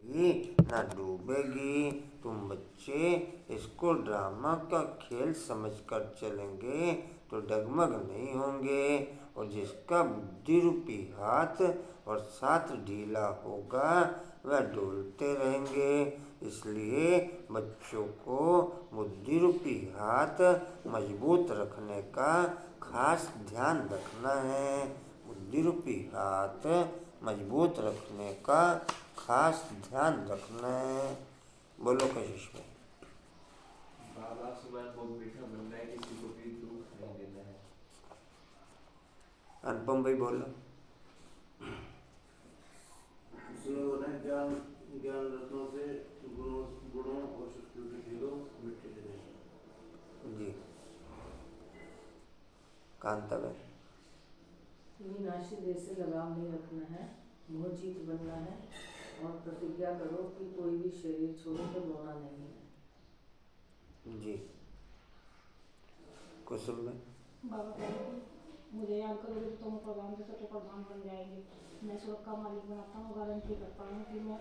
ही ना डूबेगी। तुम बच्चे इसको ड्रामा का खेल समझकर चलेंगे तो डगमग नहीं होंगे, और जिसका बुद्धि रूपी हाथ और साथ ढीला होगा वह डोलते रहेंगे। इसलिए बच्चों को बुद्धि रूपी हाथ मजबूत रखने का खास ध्यान रखना है। बुद्धि रूपी हाथ मजबूत रखने का खास ध्यान रखना है। बोलो कशिश भाई। बाबा सुबह बहुत मीठा बनना है, किसी को भी दुख नहीं देना है। अनुपम भाई बोलो। स्लोगन है ज्ञान ज्ञान रत्नों से गुणों गुणों और शक्तियों के ढेरों मिट्टी दे। जी कांता बहन। विनाशी देह से लगाव नहीं रखना है, मोहजीत बनना है और प्रतिज्ञा करो कि कोई भी शरीर छोड़े तो रोना नहीं है। जी कुसुम में। बाबा कहेंगे मुझे याद करोगे तो तुम प्रधान से तो प्रधान बन जाएंगे। मैं स्वर्ग का मालिक बनाता हूँ, गारंटी करता हूँ कि मैं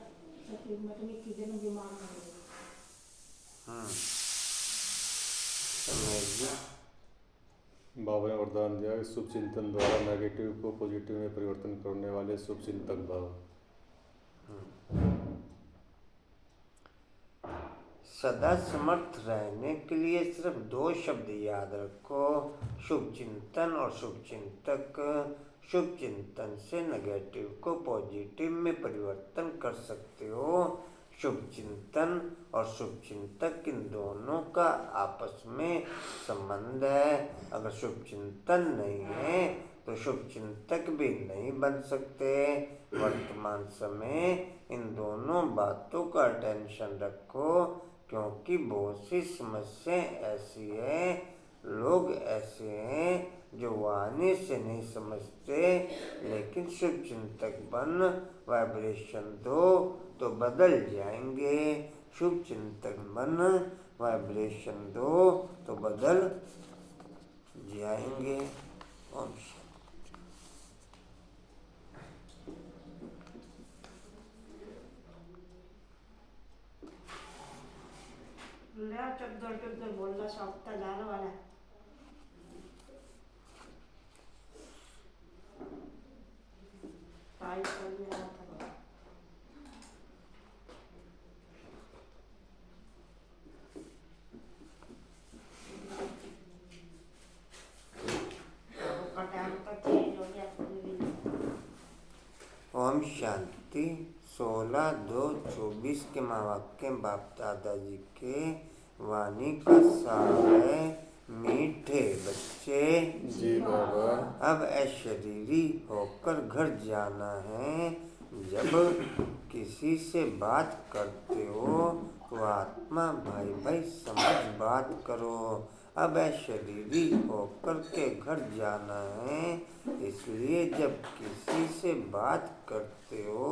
मिटने की जन्म बीमार नहीं होगी। बाबा ने वरदान दिया कि शुभ चिंतन द्वारा नेगेटिव को पॉजिटिव में परिवर्तन करने वाले शुभ चिंतक भव। सदा समर्थ रहने के लिए सिर्फ 2 शब्द याद रखो, शुभ चिंतन और शुभ चिंतक। शुभ चिंतन से नेगेटिव को पॉजिटिव में परिवर्तन कर सकते हो। शुभ चिंतन और शुभ चिंतक इन दोनों का आपस में संबंध है। अगर शुभ चिंतन नहीं है तो शुभ चिंतक भी नहीं बन सकते। वर्तमान समय इन दोनों बातों का टेंशन रखो, क्योंकि बहुत सी समस्याएं ऐसी हैं, लोग ऐसे हैं जो वाणी से नहीं समझते, लेकिन शुभ चिंतक बन वाइब्रेशन दो तो बदल जाएंगे। शुभ चिंतक बन वाइब्रेशन दो तो बदल जाएंगे। ओम चुप बोल रहा सौंपता जाने वाला है। टाइट कर दिया था। ओम शांति। 16/2/24 के महावाक्य बाप दादाजी के वाणी का सार है। मीठे बच्चे जी बाबा। अब अशरीरी होकर घर जाना है। जब किसी से बात करते हो तो आत्मा भाई भाई समझ बात करो। अब अशरीरी होकर के घर जाना है, इसलिए जब किसी से बात करते हो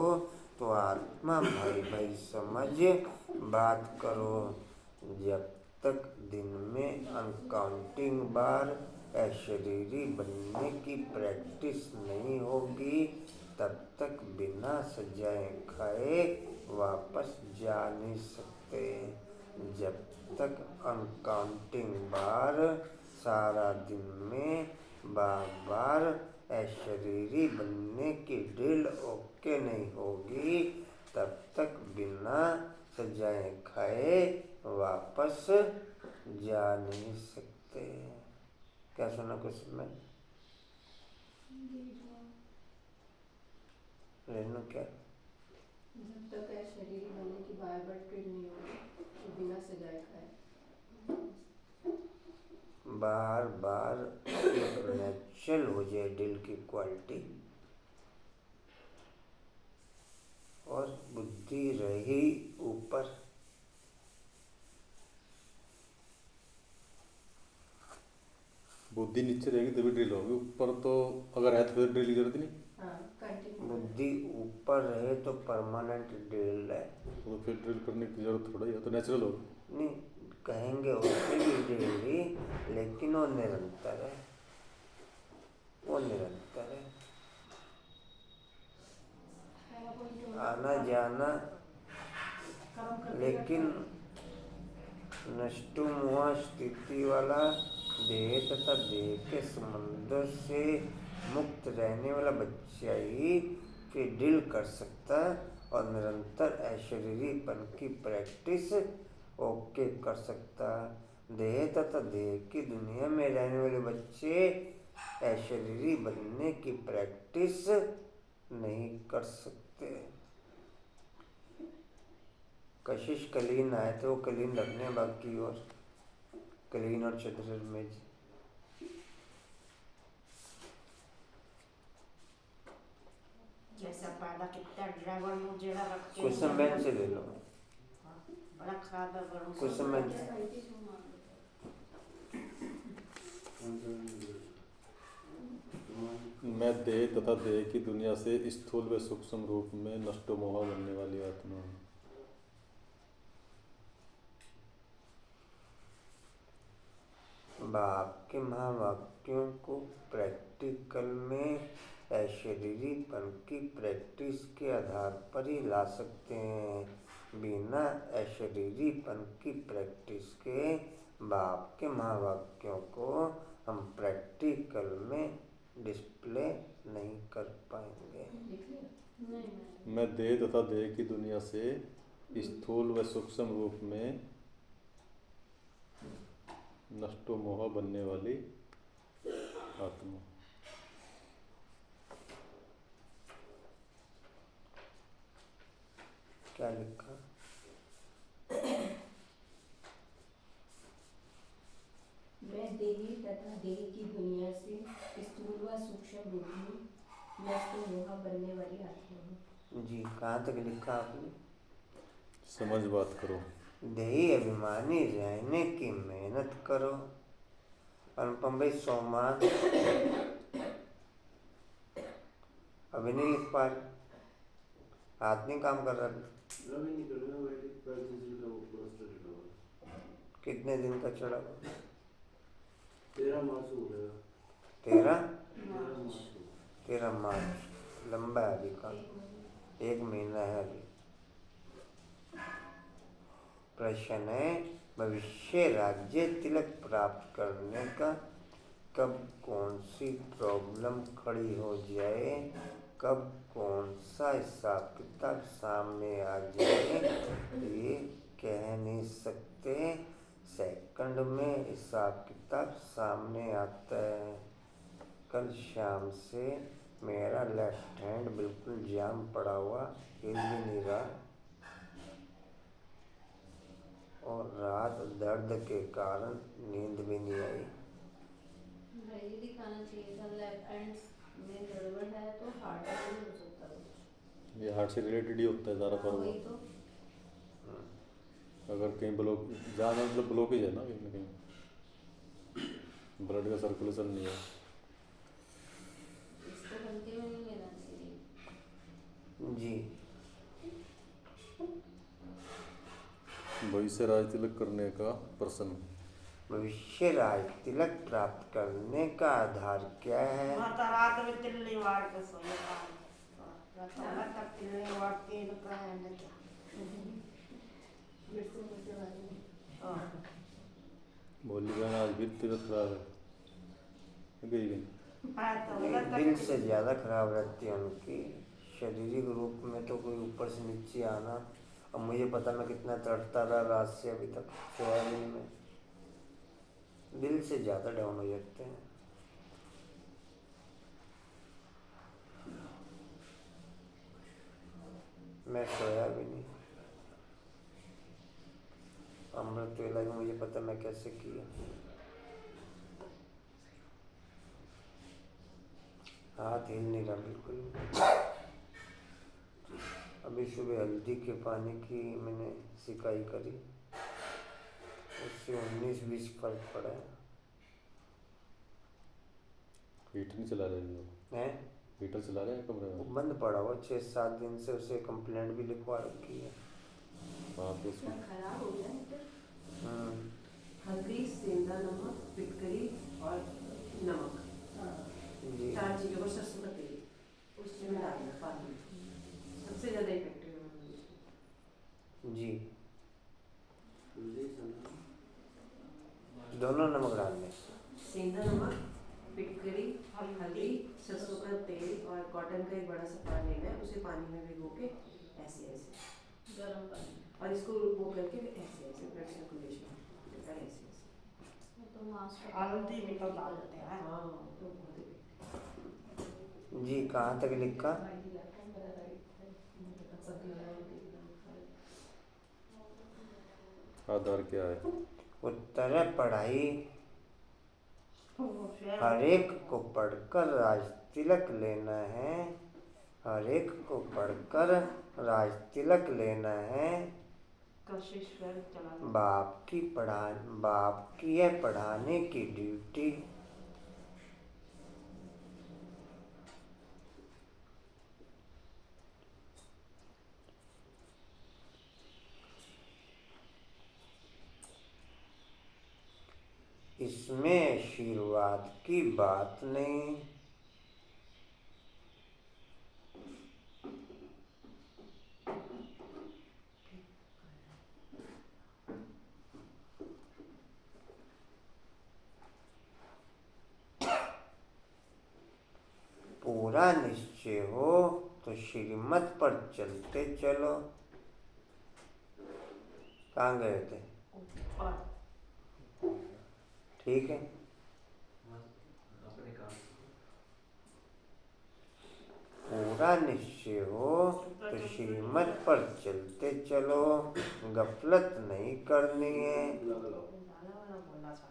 तो आत्मा भाई भाई समझ बात करो। जब तक दिन में अनकाउंटिंग बार अशरीरी बनने की प्रैक्टिस नहीं होगी, तब तक बिना सजाए खाए वापस जा नहीं सकते। जब तक अनकाउंटिंग बार सारा दिन में बार बार अशरीरी बनने की ड्रिल ओके नहीं होगी, तब तक बिना सजाए खाए वापस जा नहीं सकते। क्या सुना कुछ में? रेनू क्या? जब तक शरीर बनने की बार बार ट्रिल नहीं होगी तो बिना सजाए खाए बार बार नेचुरल हो जाए दिल की क्वालिटी, और बुद्धि रही ऊपर। बुद्धि नीचे रहेगी तभी ड्रिल होगी, ऊपर तो अगर है तो फिर ड्रिल की जरूरत नहीं। बुद्धि ऊपर रहे तो परमानेंट ड्रिल है, तो फिर ड्रिल करने की जरूरत थोड़ा ही है, तो नेचुरल होगा। नहीं कहेंगे उससे भी ड्रिल ही, लेकिन वो निरंतर है, वो निरंतर है। आना जाना कर्म करते लेकिन नष्टो मोह स्थिति वाला देह तथा देह के संबंधों से मुक्त रहने वाला बच्चा ही फिर डील कर सकता और निरंतर अशरीरीपन की प्रैक्टिस ओके कर सकता। देह तथा देह की दुनिया में रहने वाले बच्चे अशरीरी बनने की प्रैक्टिस नहीं कर सकते। कशिश कलीन आए थे, वो कलीन रखने बाकी और कलीन और चतुर में जैसा पैदा कितना ड्राइवर मुझे रख के कुछ समय से ले लो, बड़ा खादा करूं कुछ समय मैं देह तथा देह की दुनिया से स्थूल व सूक्ष्म रूप में नष्टो मोह बनने वाली आत्मा हूँ। बाप के महावाक्यों को प्रैक्टिकल में अशरीरीपन की प्रैक्टिस के आधार पर ही ला सकते हैं। बिना अशरीरीपन की प्रैक्टिस के बाप के महावाक्यों को हम प्रैक्टिकल में डिस्प्ले नहीं कर पाएंगे। मैं देह तथा देह की दुनिया से स्थूल व सूक्ष्म रूप में नष्टो मोह बनने वाली आत्मा। क्या लिखा? मैं देही तथा देह की दुनिया से स्थूल व सूक्ष्म रूप में नष्ट मोह बनने वाली आत्मा हूँ। जी, कहाँ तक लिखा आपने? समझ बात करो। देही अभिमानी रहने की मेहनत करो। अनुपम भाई सोमान अभी नहीं लिख पा रहे, हाथ नहीं काम कर रहा। अभी नहीं कर रहा, वैदिक प्रैक्टिस का वो प्लास्टर चढ़ा हुआ है। कितने दिन का चढ़ा हुआ? 13 मार्च हो गया। 13 मार्च 13 मार्च, लंबा है अभी का, 1 महीना है अभी। प्रश्न है, भविष्य राज्य तिलक प्राप्त करने का कब कौन सी प्रॉब्लम खड़ी हो जाए, कब कौन सा हिसाब किताब सामने आ जाए, ये कह नहीं सकते। सेकंड में हिसाब किताब सामने आता है। कल शाम से मेरा लेफ्ट हैंड बिल्कुल जाम पड़ा हुआ, हिल भी नहीं रहा, और रात दर्द के कारण नींद भी नहीं आई। भाई दिखाना चाहिए था, लेफ्ट हैंड में गड़बड़ है तो हार्ट में भी हो सकता है। ये हार्ट से रिलेटेड ही होता है ज़्यादा पर। वही तो अगर कहीं ब्लॉक ज़्यादा मतलब ब्लॉकेज है ना, कहीं ना कहीं ब्लड का सर्कुलेशन नहीं है, इसको हल्के में नहीं लेना चाहिए। जी, भविष्य राज तिलक करने का प्रश्न। भविष्य राज तिलक प्राप्त करने का आधार क्या है? माता रात में तिल्ली वार के सोए रात तक तिल्ली वार के रुका है ना क्या। बोली बहन आज भी तिलक खराब है, गई गई। दिल से ज़्यादा खराब रहती है उनकी। शारीरिक रूप में तो कोई ऊपर से नीचे आना, अब मुझे पता मैं कितना तड़पता रहा रात से अभी तक सोया भी नहीं मैं। दिल से ज़्यादा डाउन हो जाते हैं। मैं सोया भी नहीं। अमृत वेला भी मुझे पता मैं कैसे किया। हाथ हिल नहीं रहा बिल्कुल। अभी सुबह हल्दी के पानी की मैंने सिकाई करी, उससे 19-20 फर्क पड़ा है। हीटर नहीं चला रहे हो? हैं? हीटर चला रहे हैं कमरे वो में? बंद पड़ा हुआ 6-7 दिन से, उसे कंप्लेंट भी लिखवा रखी है। हाँ तो उसमें खराब हो गया है। हम्म, हल्दी, सेंधा नमक, फिटकरी और नमक, जी 4 चीज़ों को सरसों का तेल उसमें डालना पानी में, सबसे ज़्यादा इफेक्टिव है। जी विजय सना दोनों नमक डालने। सेंधा नमक, फिटकरी, हल्दी, सरसों का तेल और कॉटन का एक बड़ा सा पान लेना है, उसे पानी में भिगो के ऐसे ऐसे गरम पानी और इसको वो करके ऐसे ऐसे ब्लड सर्कुलेशन ऐसे ऐसे। तो मांस हल्दी भी तो डालते हैं। हाँ तो बहुत ही जी कहाँ तक लिखा? आधार क्या है? उत्तर है पढ़ाई। हर एक को पढ़कर राज तिलक लेना है। हर एक को पढ़कर राज तिलक लेना है। कशिश्वर चला बाप की है पढ़ाने की ड्यूटी। इसमें आशीर्वाद की बात नहीं। पूरा निश्चय हो तो श्रीमत पर चलते चलो। कहाँ गए थे? और ठीक है। अपने काम पूरा निश्चय हो तो श्रीमत पर चलते चलो। गफलत नहीं करनी है। दादा वाला बोला था।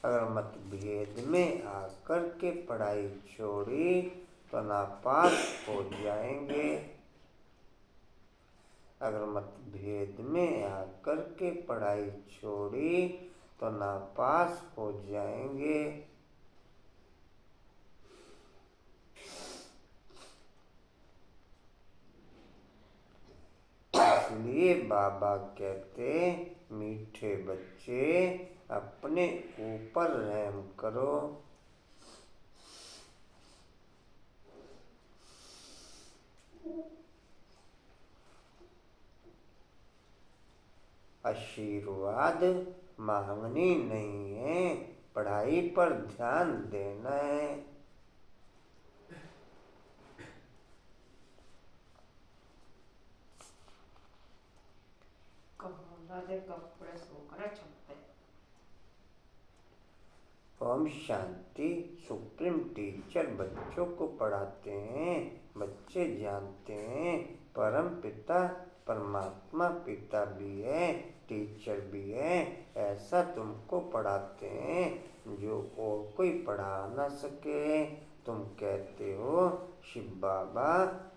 अगर मतभेद में आकर के पढ़ाई छोड़ी तो नापास हो जाएंगे। अगर मतभेद में आकर के पढ़ाई छोड़ी तो नापास हो जाएंगे। इसलिए बाबा कहते मीठे बच्चे अपने ऊपर रहम करो। आशीर्वाद मांगनी नहीं है, पढ़ाई पर ध्यान देना है। दादे कपड़े सोकर छपते। ओम शांति। सुप्रीम टीचर बच्चों को पढ़ाते हैं। बच्चे जानते हैं परम पिता परमात्मा पिता भी है, टीचर भी है। ऐसा तुमको पढ़ाते हैं जो और कोई पढ़ा ना सके। तुम कहते हो शिव बाबा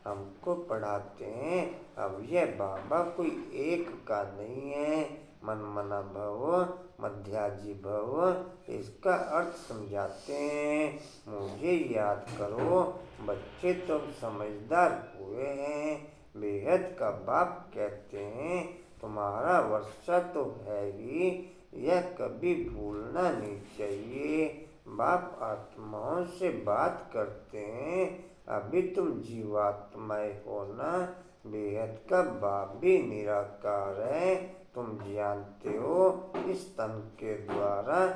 हमको पढ़ाते हैं। अब यह बाबा कोई एक का नहीं है। मनमना भव मध्याजी भव इसका अर्थ समझाते हैं। मुझे याद करो। बच्चे तो समझदार हुए हैं। बेहद का बाप कहते हैं तुम्हारा वर्षा तो है ही, यह कभी भूलना नहीं चाहिए। बाप आत्माओं से बात करते हैं। अभी तुम जीवात्माएं हो ना। बेहद का बाप भी निराकार है। तुम जानते हो इस तन के द्वारा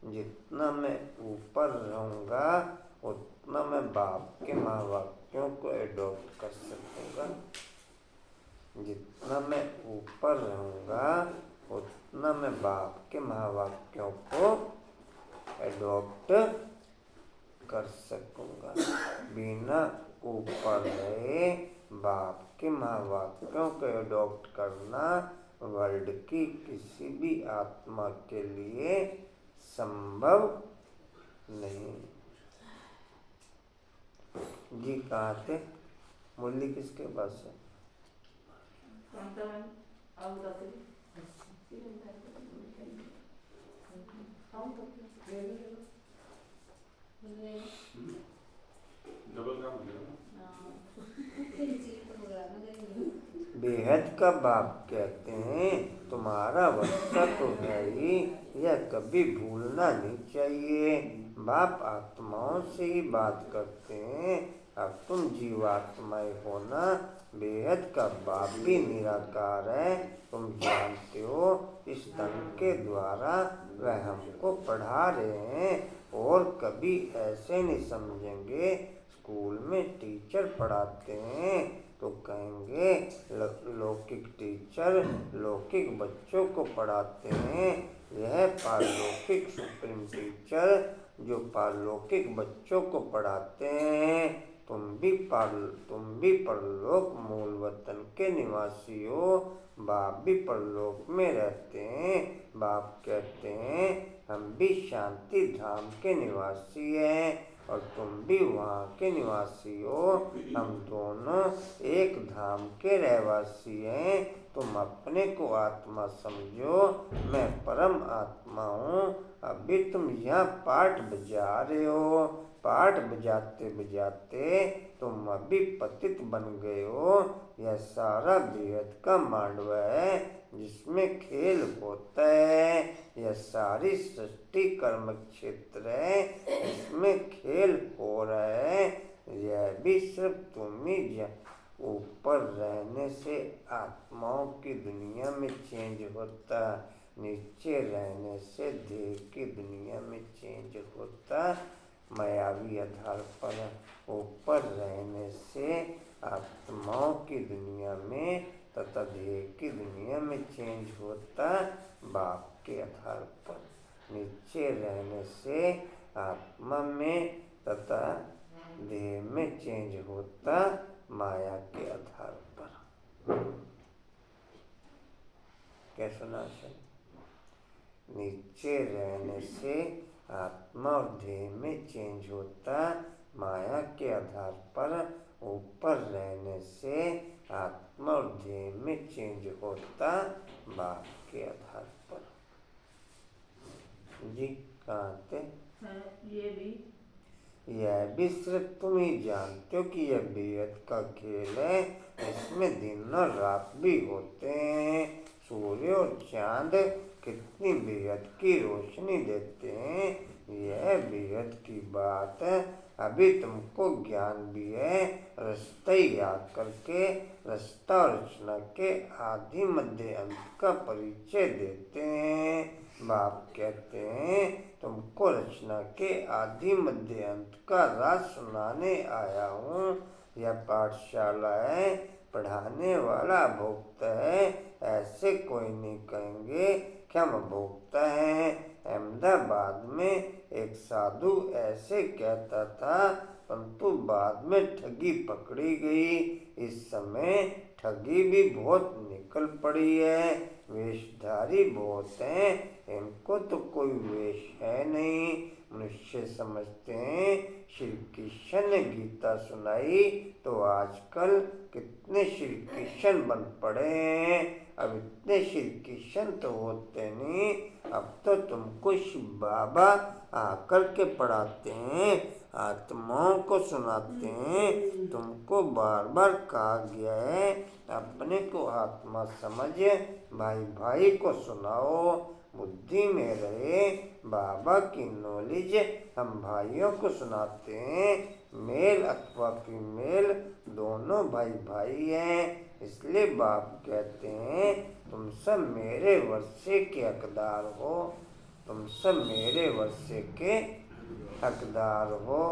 जितना मैं ऊपर रहूँगा उतना मैं बाप के महावाक्यों को एडॉप्ट कर सकूँगा। जितना मैं ऊपर रहूँगा उतना मैं बाप के महावाक्यों को एडॉप्ट कर सकूँगा। बिना ऊपर रहे बाप के महावाक्यों को एडॉप्ट करना वर्ल्ड की किसी भी आत्मा के लिए संभव नहीं। जी कहाँ थे? मुरली किसके पास है? बेहद का बाप कहते हैं तुम्हारा वर्षा तो है ही, यह कभी भूलना नहीं चाहिए। बाप आत्माओं से ही बात करते हैं। अब तुम जीवात्माएं हो ना, बेहद का बाप भी निराकार है। तुम जानते हो इस तन के द्वारा वह हमको पढ़ा रहे हैं। और कभी ऐसे नहीं समझेंगे स्कूल में टीचर पढ़ाते हैं तो कहेंगे लौकिक टीचर लौकिक बच्चों को पढ़ाते हैं। यह पारलौकिक सुप्रीम टीचर जो पारलौकिक बच्चों को पढ़ाते हैं। तुम भी परलोक मूल वतन के निवासी हो। बाप भी परलोक में रहते हैं। बाप कहते हैं हम भी शांति धाम के निवासी हैं और तुम भी वहाँ के निवासी हो। हम दोनों एक धाम के रहवासी हैं। तुम अपने को आत्मा समझो, मैं परम आत्मा हूँ। अभी तुम यहाँ पाठ बजा रहे हो। पाठ बजाते बजाते तुम अभी पतित बन गए हो। यह सारा बेहद का मांडवा है जिसमें खेल होता है। यह सारी सृष्टि कर्म क्षेत्र है, इसमें खेल हो रहा है। यह भी सिर्फ तुम ही ऊपर रहने से आत्माओं की दुनिया में चेंज होता, नीचे रहने से देह की दुनिया में चेंज होता। मायावी आधार पर ऊपर रहने से आत्माओं की दुनिया में तथा देह की दुनिया में चेंज होता। बाप के आधार पर नीचे रहने से आत्मा में तथा देह में चेंज होता माया के आधार पर। क्या सुना सर? नीचे रहने से आत्मा और देह में चेंज होता माया के आधार पर। ऊपर रहने से आत्मा और देह में चेंज होता बाप के आधार पर। जी कहाँ थे? यह भी सिर्फ तुम ही जानते हो कि यह बेहद का खेल है। इसमें दिन और रात भी होते हैं। सूर्य और चांद कितनी बेहद की रोशनी देते हैं। यह बेहद की बात है। अभी तुमको ज्ञान भी है। रास्ता याद करके रास्ता और रचना के आदि मध्य अंत का परिचय देते हैं। बाप कहते हैं तुमको रचना के आदि मध्य अंत का राज सुनाने आया हूँ। यह पाठशाला है, पढ़ाने वाला भोक्ता है। ऐसे कोई नहीं कहेंगे कि हम भोक्ता हैं। अहमदाबाद में एक साधु ऐसे कहता था, परंतु बाद में ठगी पकड़ी गई। इस समय ठगी भी बहुत निकल पड़ी है। वेशधारी बहुत हैं, इनको तो कोई वेश है नहीं। मनुष्य समझते हैं श्री कृष्ण ने गीता सुनाई तो आजकल कितने श्री कृष्ण बन पड़े हैं। अब इतने श्री कृष्ण तो होते नहीं। अब तो तुमको शिव बाबा आकर के पढ़ाते हैं, आत्माओं को सुनाते हैं। तुमको बार बार कहा गया है अपने को आत्मा समझ भाई भाई को सुनाओ, बुद्धि में रहे। बाबा की नॉलेज हम भाइयों को सुनाते हैं। मेल अथवा फीमेल दोनों भाई भाई हैं। इसलिए बाप कहते हैं तुम सब मेरे वर्षे के हकदार हो। तुम सब मेरे वर्षे के हकदार हो।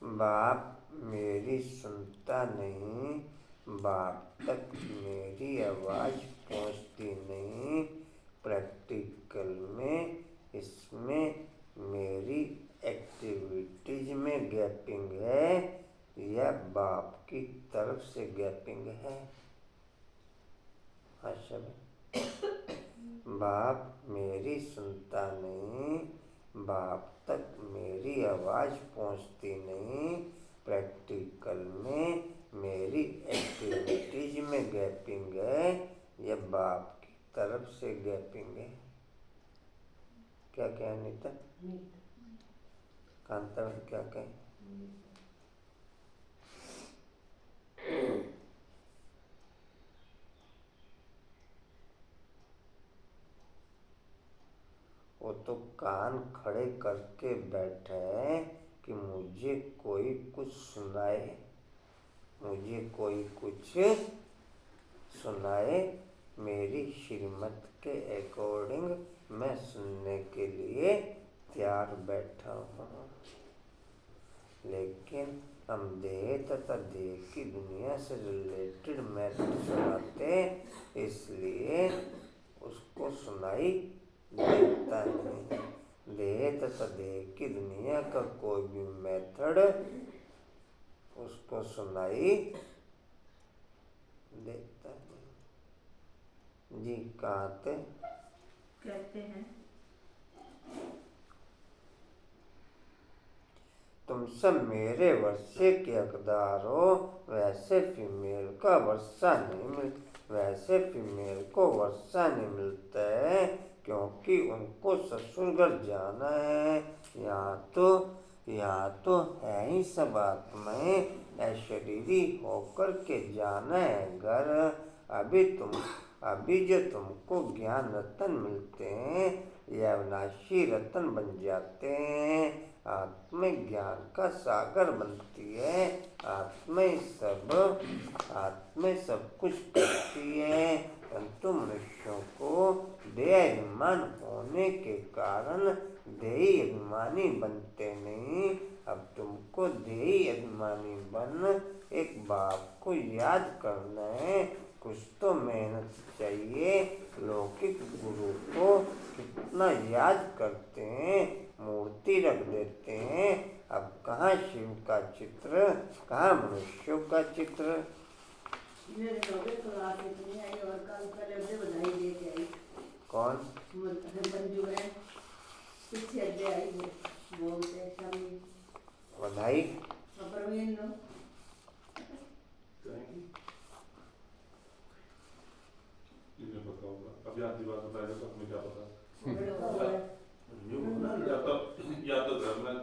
बाप मेरी सुनता नहीं, बाप तक मेरी आवाज़ पहुंचती नहीं। प्रैक्टिकल में इसमें मेरी एक्टिविटीज में गैपिंग है या बाप की तरफ से गैपिंग है? हाँ सब बाप मेरी सुनता नहीं, बाप तक मेरी आवाज़ पहुंचती नहीं। प्रैक्टिकल में मेरी एक्टिविटीज में गैपिंग है या बाप की तरफ से गैपिंग है? क्या कहें अनीता? कांता में क्या कहें? वो तो कान खड़े करके बैठे हैं कि मुझे कोई कुछ सुनाए, मुझे कोई कुछ सुनाए। मेरी श्रीमत के अकॉर्डिंग मैं सुनने के लिए तैयार बैठा हूँ। लेकिन हम देह तथा देह की दुनिया से रिलेटेड मैटर सुनाते, इसलिए उसको सुनाई देता नहीं। देह तथा देह की दुनिया का कोई भी मेथड उसको सुनाई देता नहीं। जी कहाँ थे? कहते हैं तुम सब मेरे वर्षे के हकदार हो। वैसे फीमेल को वर्षा नहीं मिलता है क्योंकि उनको ससुर घर जाना है। यहाँ तो है ही सब आत्माएं अशरीरी होकर के जाना है घर। अभी जो तुमको ज्ञान रतन मिलते हैं यह अविनाशी रतन बन जाते हैं। आत्मा ज्ञान का सागर बनती है। आत्मा सब कुछ करती है, परंतु मनुष्यों को देह अभिमान होने के कारण देही अभिमानी बनते नहीं। अब तुमको देही अभिमानी बन एक बाप को याद करना है। कुछ तो मेहनत चाहिए। लौकिक गुरु को कितना याद करते हैं, मूर्ति रख देते हैं। अब कहाँ शिव का चित्र, कहाँ मनुष्यों का चित्र। मेरे नौवे क्लास इतनी आई और कल पहले उसे बधाई दे के आई। कौन? मंजू है, पीछे अड्डे आई है, बोलते शामी बधाई। प्रवीण लो अभी आधी बात बताएगा तो हमें क्या पता। या तो घर में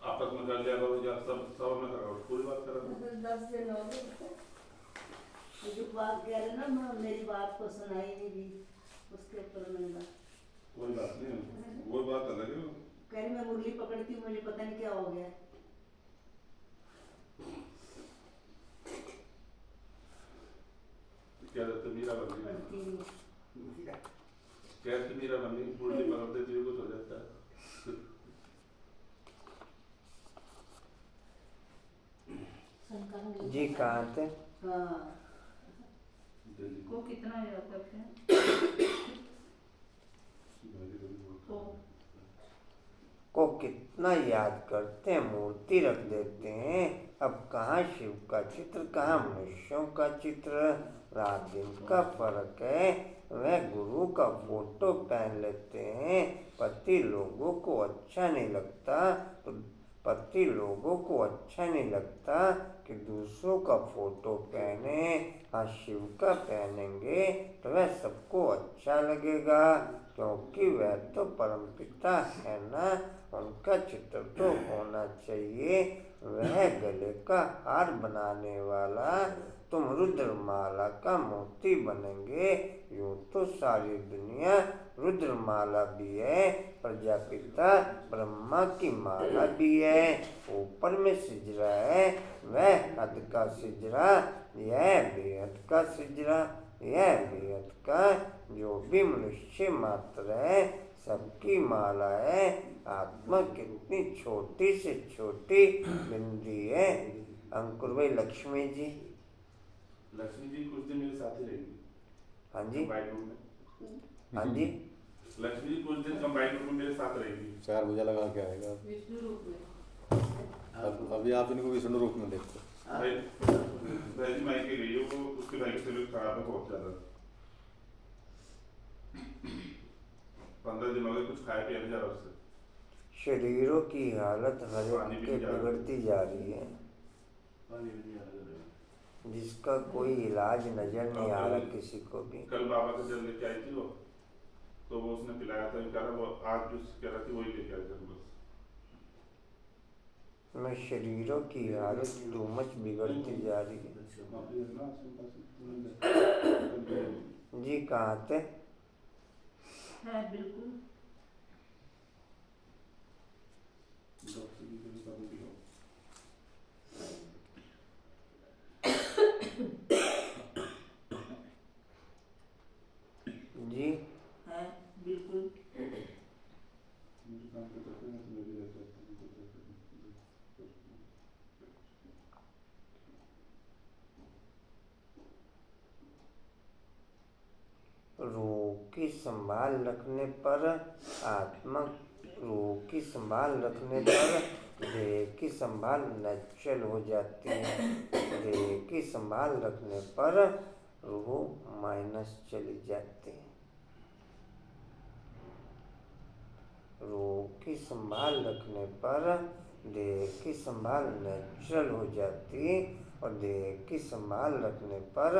आपस में कर लिया करो या सब में करो, पूरी बात करो। 10 दिन हो गए जो बात कह रहे ना, मैं मेरी बात को सुनाई नहीं दी, उसके ऊपर मैं कोई बात नहीं, वो बात अलग है। कह रही मैं मुरली पकड़ती हूँ, मुझे पता नहीं क्या हो गया। क्या रहते मीरा बन गई, कैसे मीरा बन गई, मुरली पकड़ते थे कुछ हो जाता है। जी कहाँ थे? हाँ को कितना याद करते हैं? को कितना याद करते हैं, मूर्ति रख देते हैं। अब कहाँ शिव का चित्र, कहाँ मनुष्यों का चित्र। रात दिन का फर्क है। वह गुरु का फोटो पहन लेते हैं। पति लोगों को अच्छा नहीं लगता कि दूसरों का फोटो पहने। हाँ शिव का पहनेंगे तो वह सबको अच्छा लगेगा, क्योंकि वह तो परमपिता है ना, उनका चित्र तो होना चाहिए। वह गले का हार बनाने वाला, तुम रुद्रमाला का मोती बनेंगे। यूं तो सारी दुनिया रुद्रमाला भी है, प्रजापिता ब्रह्मा की माला भी है। ऊपर में सिजरा है, वह हद का सिजरा, यह बेहद का सिजरा, यह बेहद का। जो भी मनुष्य मात्र है सबकी माला है। आत्मा कितनी छोटी से छोटी बिंदी है। अंकुर भाई लक्ष्मी जी कुछ दिन मेरे साथ ही रहेगी। हाँ जी, हाँ जी, लक्ष्मी जी कुछ दिन कंबाइंड रूम में मेरे साथ रहेगी। 4 बजे लगा के आएगा। विष्णु रूप में अभी आप इनको विष्णु रूप में देखते हो। भाई जी माई के लिए वो उसके भाई की तबीयत खराब है बहुत ज्यादा। 15 दिन हो गए, कुछ खाया पिया नहीं जा रहा उससे। शरीरों की हालत हर एक के बिगड़ती जा रही है, जिसका कोई इलाज नजर नहीं आ रहा किसी को भी। कल बाबा के जल लेके आई थी वो, तो वो उसने पिलाया था, कह रहा वो आज जो कह रहा थी वही लेके आया था बस। मैं शरीरों की हालत दोमच बिगड़ती जा रही है। जी कहाँ थे? है बिल्कुल। जी है बिल्कुल। रूह की संभाल रखने पर आत्मा, रूह की संभाल रखने पर देह की संभाल नेचुरल हो जाती है। देह की संभाल रखने पर रूह माइनस चली जाती है। रूह की संभाल रखने पर देह की संभाल नेचुरल हो जाती है और देह की संभाल रखने पर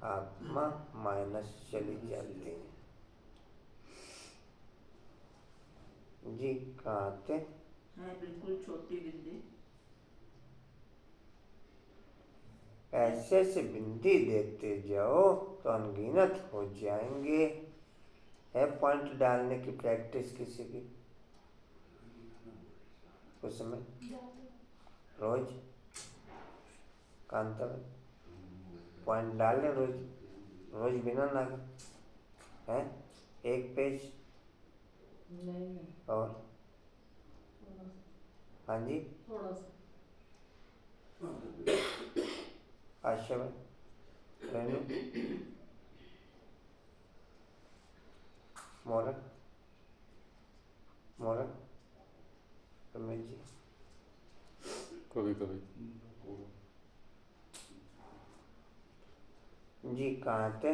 आत्मा माइनस चली जाती है। जी कहाँ थे? है बिल्कुल छोटी बिंदी। ऐसे से बिंदी देते जाओ तो अनगिनत हो जाएंगे। है पॉइंट डालने की प्रैक्टिस किसी की? उसमें रोज कांता में पॉइंट डालें रोज, रोज बिना नागे हैं, एक पेज नहीं और थोड़ा सा, हाँ जी थोड़ा सा। आशा में रेनू मोरन मोरन रमेश जी कभी कभी जी कहाँ थे?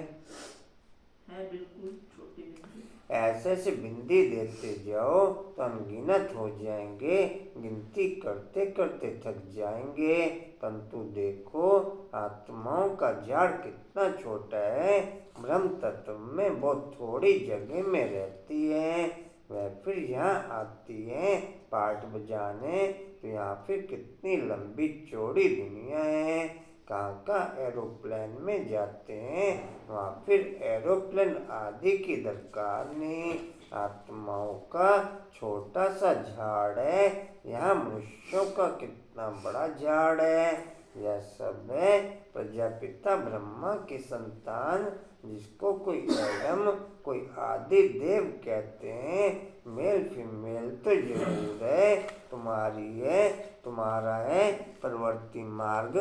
है बिल्कुल छोटी बिंदी। ऐसे से बिंदी देते जाओ तो अनगिनत हो जाएंगे। गिनती करते करते थक जाएंगे। परंतु देखो आत्माओं का झाड़ कितना छोटा है। ब्रह्म तत्व में बहुत थोड़ी जगह में रहती है। वह फिर यहाँ आती है पाठ बजाने, तो यहाँ फिर कितनी लंबी चौड़ी दुनिया है। कहाँ एरोप्लेन में जाते हैं, वहाँ फिर एरोप्लेन आदि की दरकार नहीं। आत्माओं का छोटा सा झाड़ है, यहाँ मनुष्यों का कितना बड़ा झाड़ है। यह सब है प्रजापिता ब्रह्मा की संतान, जिसको कोई एडम कोई आदि देव कहते हैं। मेल फीमेल तो जरूर है, तुम्हारी है तुम्हारा है प्रवृत्ति मार्ग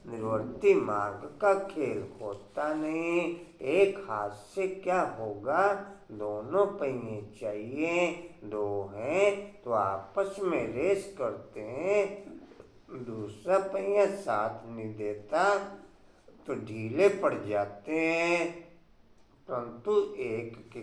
निर्वर्ती मार्ग का खेल होता नहीं। एक हाथ से क्या होगा, दोनों पहिए चाहिए। दो हैं तो आपस में रेस करते हैं, दूसरा पहिया साथ नहीं देता तो ढीले पड़ जाते हैं। परंतु एक के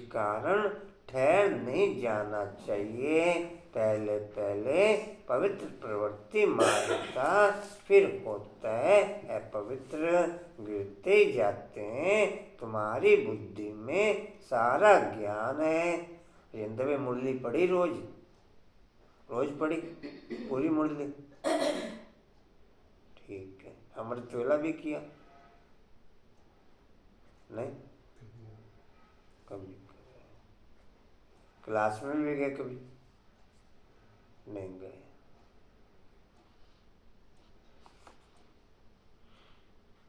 कारण ठहर नहीं जाना चाहिए। पहले पहले पवित्र प्रवृत्ति मार्गता, फिर होता है अपवित्र, गिरते ही जाते हैं। तुम्हारी बुद्धि में सारा ज्ञान है। रिंदवे मुरली पढ़ी रोज, रोज पढ़ी पूरी मुरली? ठीक है। अमृत वेला भी किया? नहीं कभी? क्लास में भी गए कभी? नहीं गए।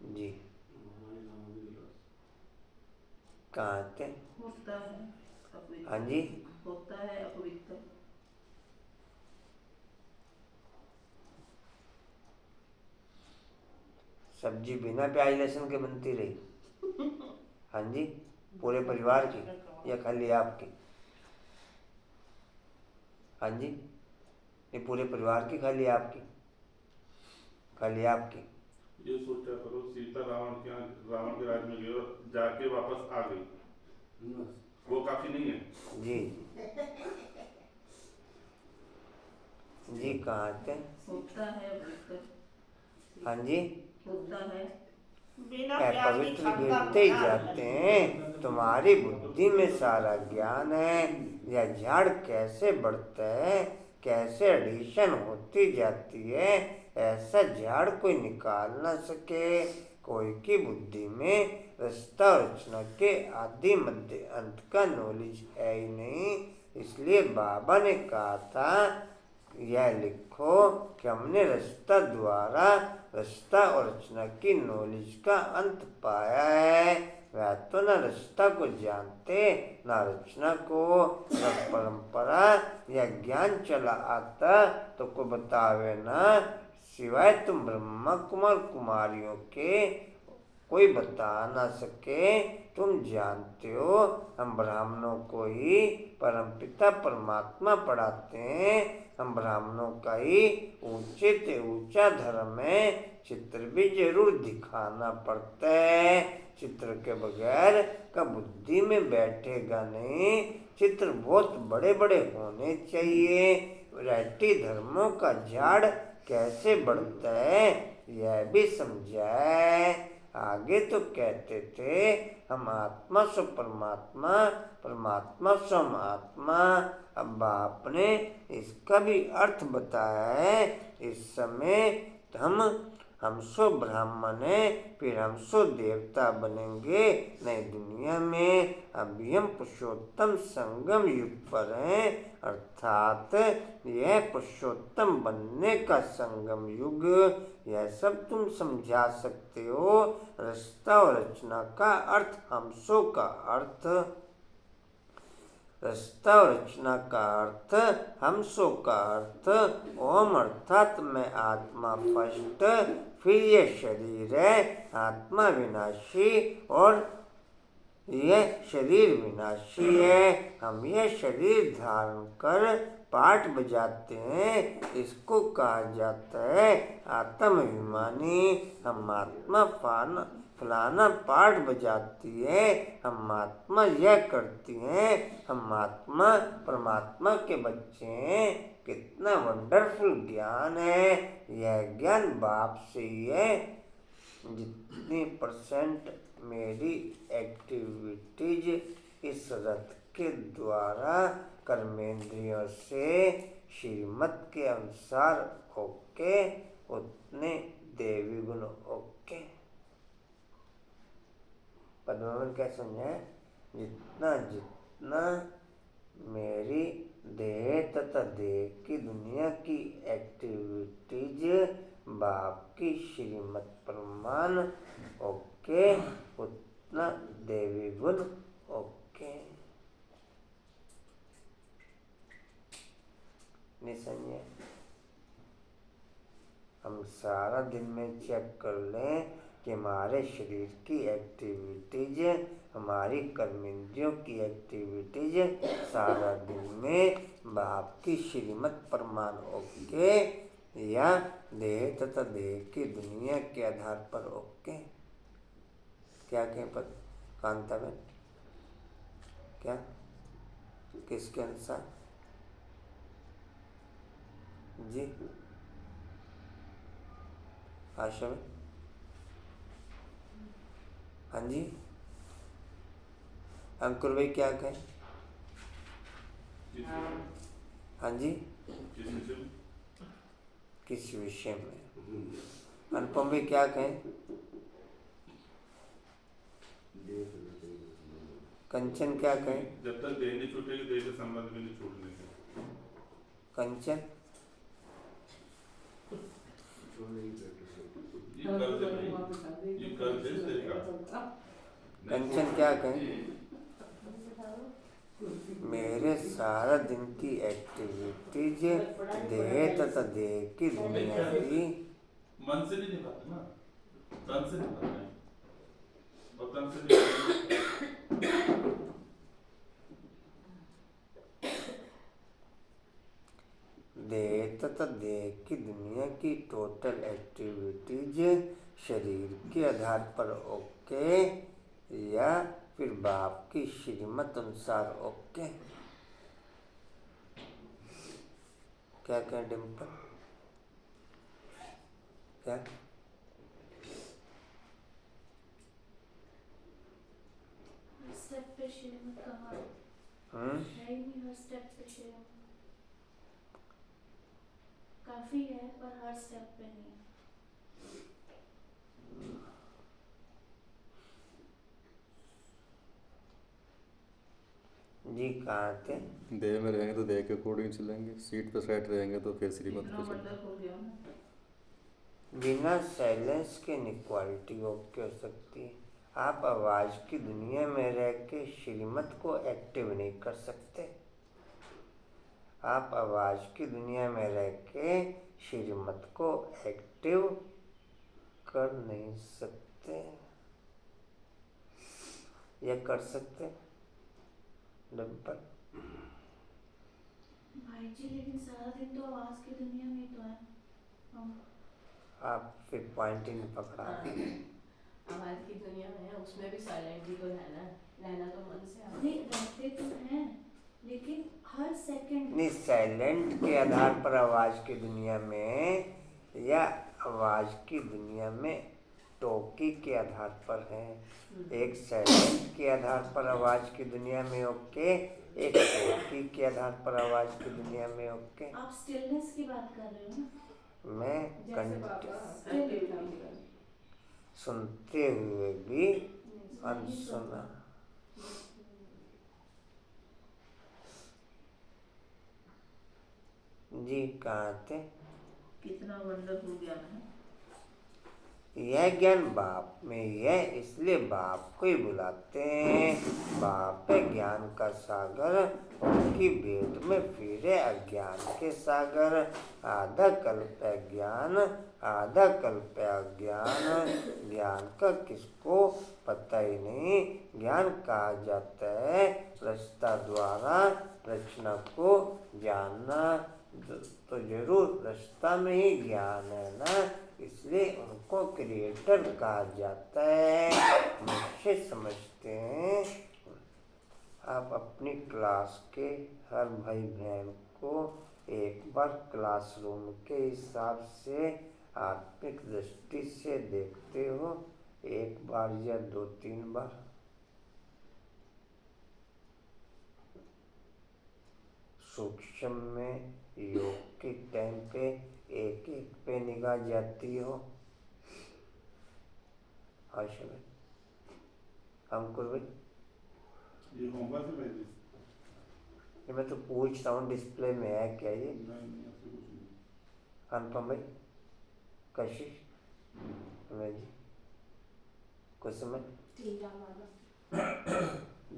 जी कहाँ थे? होता है अपवित्र। हाँ जी होता है अपवित्र। सब्जी बिना प्याज लहसुन के बनती रही? हाँ जी पूरे परिवार की या खाली आपकी? हाँ जी ये पूरे परिवार की खाली आपकी? खाली आपकी? ये सोचा करो सीता रावण के राज में गई और जाके वापस आ गई, वो काफी नहीं है? जी जी कहाँ थे? होता है अपवित्र। हाँ जी होता है बिना प्यार की पवित्र खट्टा गिरते ही मीठा जाते हैं। तुम्हारी बुद्धि में सारा ज्ञान है। यह झाड़ कैसे बढ़ता है, कैसे एडिशन होती जाती है, ऐसा झाड़ कोई निकाल ना सके। कोई की बुद्धि में रचता और रचना के आदि मध्य अंत का नॉलेज है ही नहीं। इसलिए बाबा ने कहा था यह लिखो कि हमने रचता द्वारा रचता और रचना की नॉलेज का अंत पाया है। वह तो न रचता को जानते न रचना को। न परंपरा या ज्ञान चला आता तो कोई बतावे ना, सिवाय तुम ब्रह्मा कुमार कुमारियों के कोई बता ना सके। तुम जानते हो हम ब्राह्मणों को ही परमपिता परमात्मा पढ़ाते हैं। हम ब्राह्मणों का ही ऊंचे से ऊंचा धर्म है। चित्र भी जरूर दिखाना पड़ता है। चित्र के बगैर का बुद्धि में बैठेगा नहीं। चित्र बहुत बड़े बड़े होने चाहिए। वैरायटी धर्मों का झाड़ कैसे बढ़ता है यह भी समझाए। आगे तो कहते थे हम आत्मा सो परमात्मा, परमात्मा सो हम आत्मा। अब बाप ने इसका भी अर्थ बताया है। इस समय हम सो ब्राह्मण है, फिर हम सो देवता बनेंगे नई दुनिया में। अभी हम पुरुषोत्तम संगम युग पर हैं, अर्थात यह पुरुषोत्तम बनने का संगम युग। यह सब तुम समझा सकते हो। रचता और रचना का अर्थ हमसो का अर्थ, रचता और रचना का अर्थ हमसो का अर्थ। ओम अर्थात मैं आत्मा फर्स्ट, फिर यह शरीर है। आत्मा विनाशी और यह शरीर विनाशी है। हम यह शरीर धारण कर पाठ बजाते हैं, इसको कहा जाता है आत्माभिमानी। हम आत्मा फलाना पाठ बजाती है, हम आत्मा यह करती हैं। हम आत्मा परमात्मा के बच्चे हैं। कितना वंडरफुल ज्ञान है। यह ज्ञान बाप से ही है। जितनी % मेरी एक्टिविटीज इस रथ के द्वारा कर्मेंद्रियों से श्रीमत के अनुसार ओके, उतने देवी गुण ओके। पद्मावन क्या समझे? जितना जितना मेरी देह तथा देह की दुनिया की एक्टिविटीज बाप की श्रीमत प्रमाण ओके, उतना देवी गुण ओके। निसंजय हम सारा दिन में चेक कर लें कि हमारे शरीर की एक्टिविटीज, हमारी कर्मेंद्रियों की एक्टिविटीज सारा दिन में बाप की श्रीमत प्रमाण ओके या देह तथा देह की दुनिया के आधार पर ओके। क्या कहें पद कांताबेन? क्या किसके अनुसार जी? आशा में हाँ जी। अंकुर भाई क्या कहें? हाँ जी। किस विषय में? अनुपम भाई क्या कहें? कंचन क्या कहें? जब तक देह नहीं छूटेगी देह के संबंध भी नहीं छूटने के। कंचन कंचन क्या कहें? मेरे सारा दिन की एक्टिविटीज देह तथा देह की दुनिया की मन से नहीं निभाते ना, तन से निभाते हैं और तन से निभाते। देह तथा देह की दुनिया की टोटल एक्टिविटीज शरीर के आधार पर ओके या फिर बाप की श्रीमत अनुसार ओके। क्या कहें डिम्पल? क्या स्टेप पे श्रीमत कहाँ है? है ही नहीं हर स्टेप पे श्रीमत। काफी है पर हर स्टेप पे नहीं है। जी कहाँ थे? देह में रहेंगे तो देह के अकॉर्डिंग चलेंगे, सीट पे सेट रहेंगे तो फिर श्रीमत इतना पे चलेंगे। मतलब हो गया ना। बिना साइलेंस के इनक्वालिटी ओके हो सकती है। आप आवाज की दुनिया में रह के श्रीमत को एक्टिव नहीं कर सकते। आप आवाज की दुनिया में रह के श्रीमत को एक्टिव कर नहीं सकते या कर सकते? डिम्पल, भाई जी लेकिन सारा दिन तो आवाज की दुनिया में ही तो है हम। आप फिर पॉइंट ही नहीं पकड़ा। आवाज की दुनिया में है, उसमें भी साइलेंट ही तो रहना है, रहना तो मन से है। नहीं रहते तो हैं लेकिन हर सेकंड नहीं, साइलेंट के आधार पर आवाज की दुनिया में या आवाज की दुनिया में टोकी के आधार पर है। एक साइलेंट के आधार पर आवाज की दुनिया में ओके, एक टोकी के आधार पर आवाज की दुनिया में ओके। आप स्टिलनेस की बात कर रहे हो ना? मैं जैसे बाबा एक्टिव काम कर सुनते हुए भी अनसुना। जी कहाँ थे? कितना वंडरफुल ज्ञान है। यह ज्ञान बाप में है, इसलिए बाप को ही बुलाते हैं। बाप है ज्ञान का सागर, उनकी भेंट में फिरे अज्ञान के सागर। आधा कल्प है ज्ञान, आधा कल्प है अज्ञान। ज्ञान का किसको पता ही नहीं। ज्ञान कहा जाता है रचना द्वारा रचना को जानना। तो जरूर रचना में ही ज्ञान है ना, इसलिए उनको क्रिएटर कहा जाता है। मुझसे समझते हैं। आप अपनी क्लास के हर भाई बहन को एक बार क्लासरूम के हिसाब से आत्मिक दृष्टि से देखते हो, एक बार या 2-3 बार। सूक्ष्म में योग के टाइम पे एक एक पे निगाह जाती हो। आशा भाई, अंकुर भाई, ये होमवर्क है भाई जी? ये मैं तो पूछ रहा हूँ डिस्प्ले में है क्या ये? नहीं, ऐसे कुछ नहीं। अनुपम भाई, कशिश, मैं जी कुछ समय ठीक है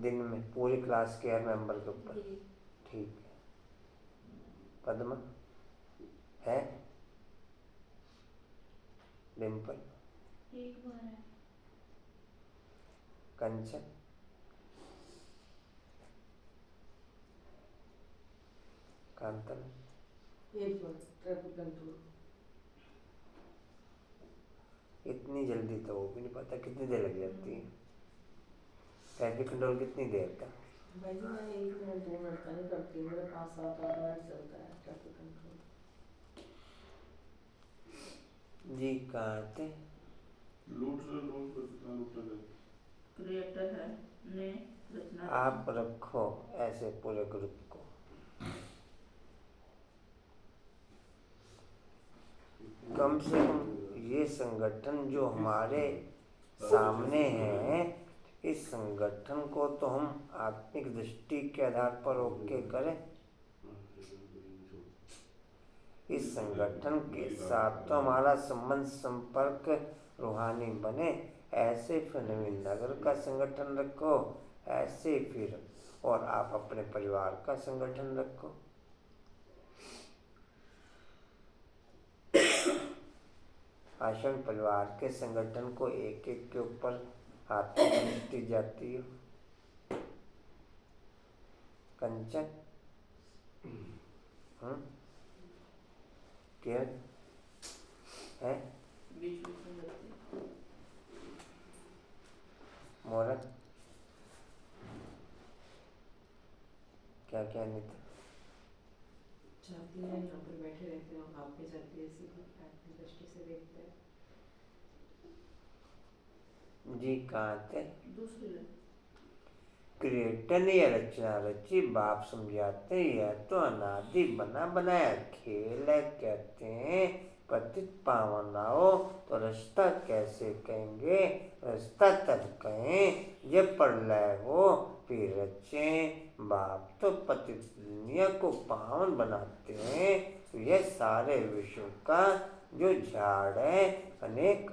दिन में पूरी क्लास के हर मेंबर के ऊपर। ठीक है। पद्मा है? डिम्पल, एक बार है। कंचन, कांतन, एक बार ट्रैफिक कंट्रोल। इतनी जल्दी तो वो भी नहीं पता कितनी देर लग जाती है। ट्रैफिक कंट्रोल कितनी देर का? भाई जी मैं 1 मिनट 2 मिनट का नहीं करती, मेरा 5-7-8 मिनट चलता है ट्रैफिक कंट्रोल। जी कहाँ थे? लूट कितना लूट है? क्रिएटर है ने रचना। आप रखो ऐसे पूरे ग्रुप को। कम से कम ये संगठन जो हमारे सामने है, इस संगठन को तो हम आत्मिक दृष्टि के आधार पर ओके करें। इस संगठन के साथ तो हमारा संबंध संपर्क रूहानी बने। ऐसे फिर नवीन नगर का संगठन रखो, ऐसे फिर और आप अपने परिवार का संगठन रखो। आश्रम परिवार के संगठन को एक एक के ऊपर आत्मिक दृष्टि जाती हो। कंचन, क्या है? बीच बीच में जाती है। मोरन, क्या क्या नहीं था? जाती है, यहाँ पर बैठे रहते हैं, आप भी जाती है, इसी की दृष्टि से देखते हैं। जी कहाँ थे? दूसरी क्रिएटर ने यह रचना रची। बाप समझाते हैं यह तो अनादि बना बनाया खेल है। कहते हैं पतित पावन आओ तो रास्ता कैसे कहेंगे, रास्ता तब कहें जब प्रलय हो फिर रचें। बाप तो पतित दुनिया को पावन बनाते हैं। तो यह सारे विश्व का जो झाड़ है अनेक,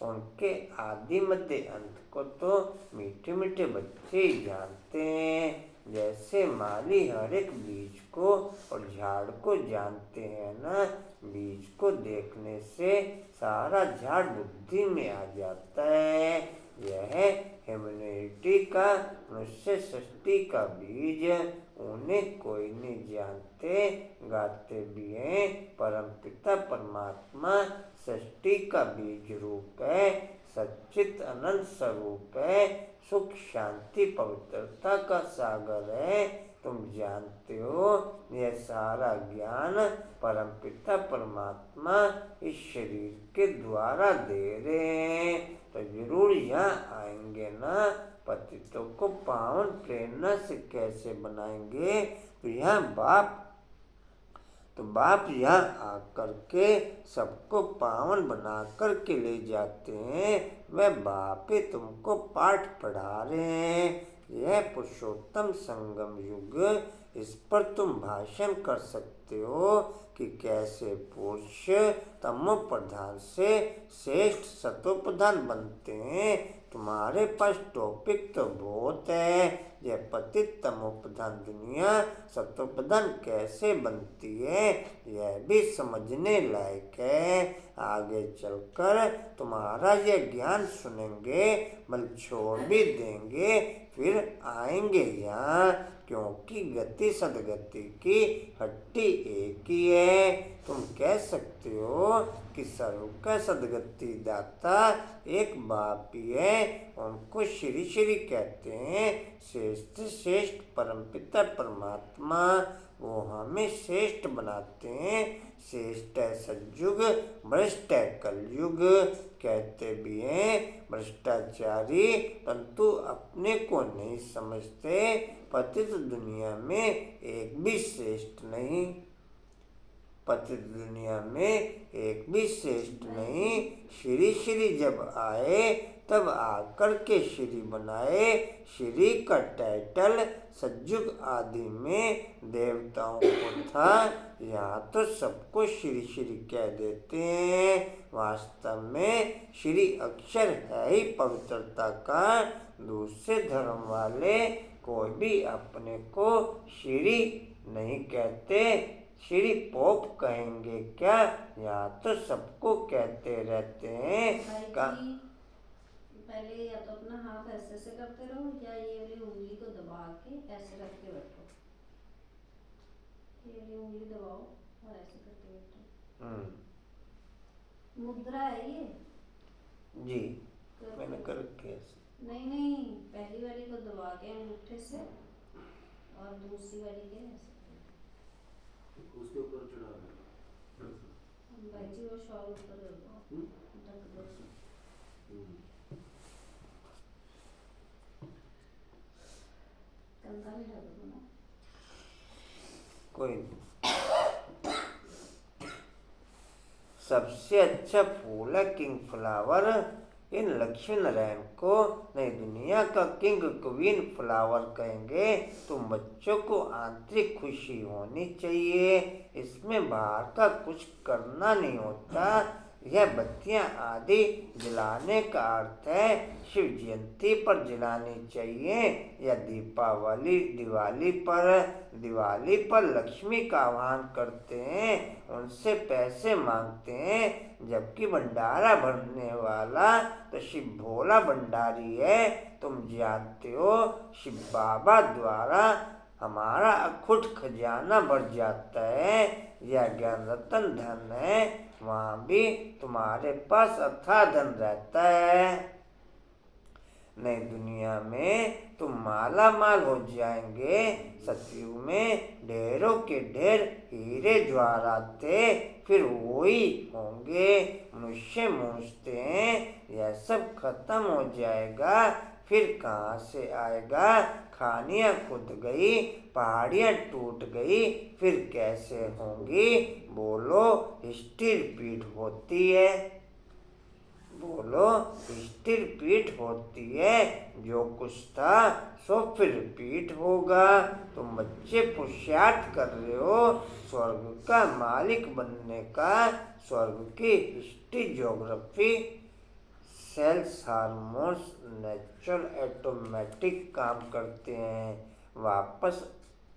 उनके आदि मध्य अंत को तो मीठे मीठे बच्चे ही जानते हैं। जैसे माली हर एक बीज को और झाड़ को जानते हैं ना, बीज को देखने से सारा झाड़ बुद्धि में आ जाता है। यह ह्यूमैनिटी का, मनुष्य सृष्टि का बीज। उन्हें कोई नहीं जानते, गाते भी हैं। परमपिता परमात्मा सृष्टि का बीज रूप है, सच्चित अनंत स्वरूप है, सुख शांति पवित्रता का सागर है। तुम जानते हो यह सारा ज्ञान परमपिता परमात्मा इस शरीर के द्वारा दे रहे हैं। तो जरूर यहाँ आएंगे ना। पतितों को पावन प्रेरणा से कैसे बनाएंगे? तो बाप यहाँ आकर के सबको पावन बना कर के ले जाते हैं। वह बाप ही तुमको पाठ पढ़ा रहे हैं। यह पुरुषोत्तम संगम युग, इस पर तुम भाषण कर सकते हो कि कैसे पुरुष तमो प्रधान से श्रेष्ठ सतो प्रधान बनते हैं। तुम्हारे पास टॉपिक तो बहुत है। यह पतित तमो प्रधान दुनिया सतो प्रधान कैसे बनती है यह भी समझने लायक है। आगे चलकर तुम्हारा यह ज्ञान सुनेंगे, बल छोड़ भी देंगे, फिर आएंगे यहाँ। क्योंकि गति सदगति की हट्टी एक ही है। तुम कह सकते हो कि सर्व का सदगति दाता एक बाप ही है। उनको श्री श्री कहते हैं। श्रेष्ठ श्रेष्ठ परमपिता परमात्मा, वो हमें श्रेष्ठ बनाते हैं। श्रेष्ठ है सतयुग, भ्रष्ट है कलयुग। कहते भी हैं भ्रष्टाचारी, परंतु अपने को नहीं समझते। पतित दुनिया में एक भी श्रेष्ठ नहीं, पतित दुनिया में एक भी श्रेष्ठ नहीं। श्री श्री जब आए तब आकर के श्री बनाए। श्री का टाइटल सतयुग आदि में देवताओं को था। यहाँ तो सबको श्री श्री कह देते हैं। वास्तव में श्री अक्षर है ही पवित्रता का। दूसरे धर्म वाले कोई भी अपने को श्री नहीं कहते, श्री पोप कहेंगे क्या? यहाँ तो सबको कहते रहते हैं। पहले या तो अपना हाथ ऐसे से करते रहो या ये वाली उंगली को दबा के ऐसे रख के बैठो। ये वाली उंगली दबाओ और ऐसे करके बैठो। मुद्रा है ये जी, मैंने कर रखी है। नहीं, पहली वाली को दबा के अंगूठे से और दूसरी वाली के ऐसे उसके ऊपर चढ़ा दो। भाई जी वो शॉल ऊपर ढक दो। कंधा भी ढक दो ना। कोई नहीं। सबसे अच्छा फूल है किंग फ्लावर। इन लक्ष्मी नारायण को नई दुनिया का किंग क्वीन फ्लावर कहेंगे। तुम बच्चों को आंतरिक खुशी होनी चाहिए। इसमें बाहर का कुछ करना नहीं होता। यह बत्तियां आदि जलाने का अर्थ है शिव जयंती पर जलानी चाहिए या दिवाली पर लक्ष्मी का आह्वान करते हैं, उनसे पैसे मांगते हैं। जबकि भंडारा भरने वाला तो शिव भोला भंडारी है। तुम जानते हो शिव बाबा द्वारा हमारा अखुट खजाना भर जाता है। यह ज्ञान रतन धन है, वहाँ भी तुम्हारे पास अथाह धन रहता है। नई दुनिया में तुम माला माल हो जाएंगे। सतयुग में ढेरों के ढेर हीरे ज्वारात थे, फिर वही होंगे। मनुष्य मूझते हैं यह सब खत्म हो जाएगा, फिर कहाँ से आएगा? खानियाँ खुद गई, पहाड़ियाँ टूट गई, फिर कैसे होंगी? बोलो, हिस्ट्री रिपीट होती है। बोलो, हिस्ट्री रिपीट होती है। जो कुछ था सो फिर रिपीट होगा। तुम बच्चे पुरुषार्थ कर रहे हो स्वर्ग का मालिक बनने का। स्वर्ग की history, geography, cells, hormones natural automatic काम करते हैं। वापस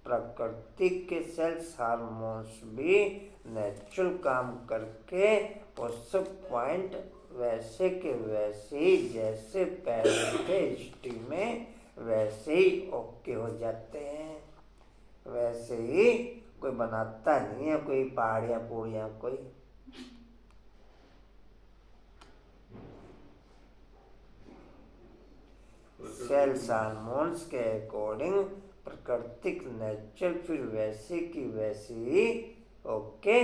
प्रकृति के सेल्स हार्मोन्स भी नेचुरल काम करके उस पॉइंट वैसे के वैसे ही जैसे पहले थे हिस्ट्री में, वैसे ही ओके हो जाते हैं। वैसे ही कोई बनाता नहीं है, कोई पहाड़ियाँ पूड़ियाँ कोई। सेल्स हार्मोन्स के अकॉर्डिंग प्राकृतिक नेचर फिर वैसे की वैसे ही ओके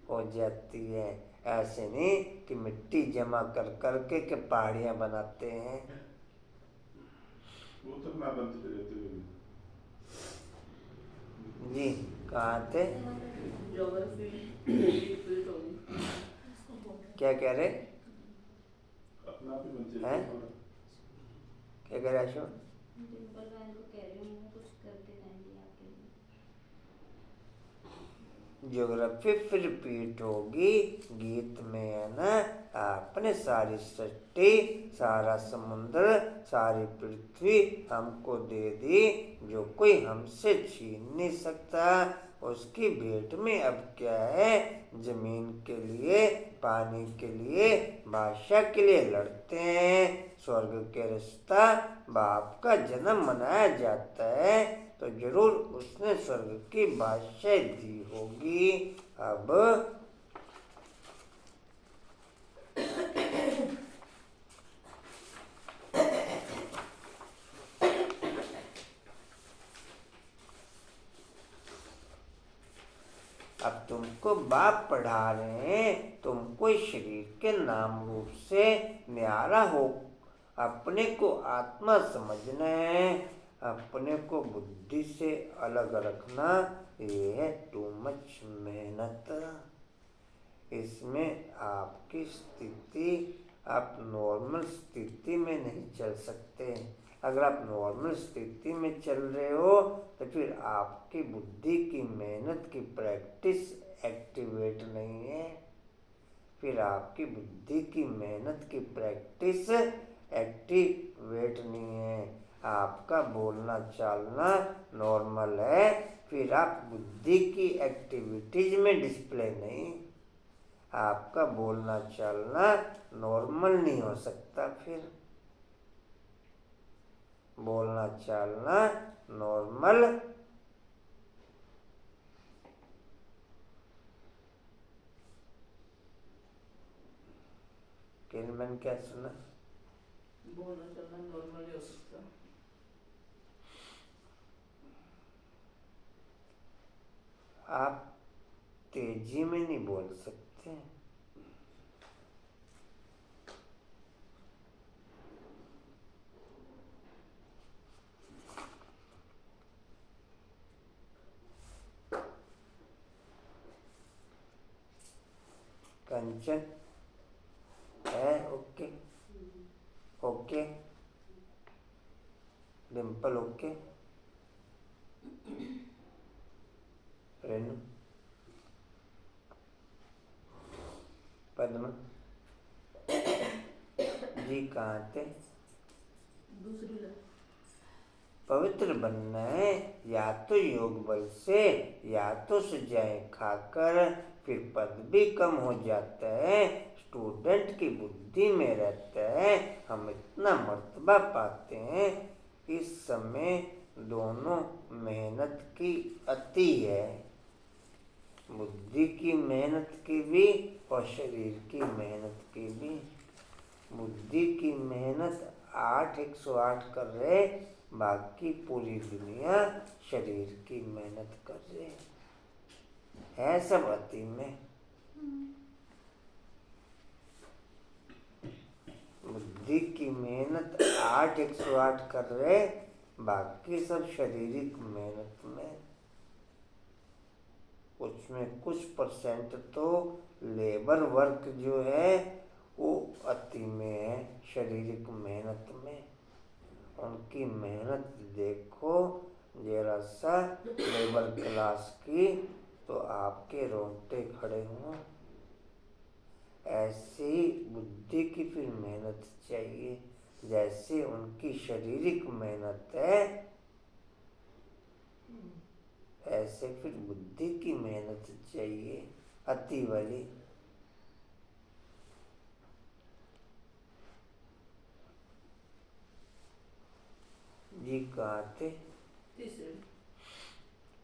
हो जाती है। ऐसे नहीं कि मिट्टी जमा कर करके के पहाड़ियाँ बनाते हैं। वो तो ना बनती रहती है। जी कहाँ थे? ज्योग्राफी क्या कह रहे अपना आप ही बनती हैं? क्या कह रहे अशोक? डिम्पल बहन को कह रही हूँ कुछ करते रहेंगे आपके लिए। ज्योग्राफी फिर रिपीट होगी। गीत में है ना, आपने सारी सृष्टि, सारा समुद्र, सारी पृथ्वी हमको दे दी, जो कोई हमसे छीन नहीं सकता। उसकी भेंट में अब क्या है? जमीन के लिए, पानी के लिए, भाषा के लिए लड़ते हैं। स्वर्ग के रिश्ता बाप का जन्म मनाया जाता है तो जरूर उसने स्वर्ग की भाषा दी होगी। अब तुमको बाप पढ़ा रहे हैं, तुमको इस शरीर के नाम रूप से न्यारा हो अपने को आत्मा समझना है, अपने को बुद्धि से अलग रखना। ये है टू मच मेहनत। इसमें आपकी स्थिति, आप नॉर्मल स्थिति में नहीं चल सकते। अगर आप नॉर्मल स्थिति में चल रहे हो तो फिर आपकी बुद्धि की मेहनत की प्रैक्टिस एक्टिवेट नहीं है। फिर आपकी बुद्धि की मेहनत की प्रैक्टिस एक्टिवेट नहीं है। आपका बोलना चालना नॉर्मल है, फिर आप बुद्धि की एक्टिविटीज में डिस्प्ले नहीं। आपका बोलना चालना नॉर्मल नहीं हो सकता। फिर बोलना चालना नॉर्मल मैंने क्या सुना? बोलना चलना नॉर्मली हो सकता। आप तेजी में नहीं बोल सकते। कंचन है okay? Okay Dimple okay? Renu, Padma ji कहाँ थे? दूसरी पवित्र बनना है या तो योग बल से या तो सजाएं खाकर, फिर पद भी कम हो जाता है। स्टूडेंट की बुद्धि में रहता है, हम इतना मर्तबा पाते हैं। इस समय दोनों मेहनत की अति है, बुद्धि की मेहनत की भी और शरीर की मेहनत की भी। बुद्धि की मेहनत 108 कर रहे, बाकी पूरी दुनिया शरीर की मेहनत कर रहे है। सब अति में। बुद्धि बुद्धि की मेहनत 8 108 कर रहे, बाकी सब शारीरिक मेहनत में। उसमें कुछ % तो लेबर वर्क जो है वो अति में है, शारीरिक मेहनत में। उनकी मेहनत देखो जरा सा लेबर क्लास की, तो आपके रोंगटे खड़े हों। ऐसी बुद्धि की फिर मेहनत चाहिए, जैसे उनकी शारीरिक मेहनत है, ऐसे फिर बुद्धि की मेहनत चाहिए, अति वाली। जी कहाँ थे?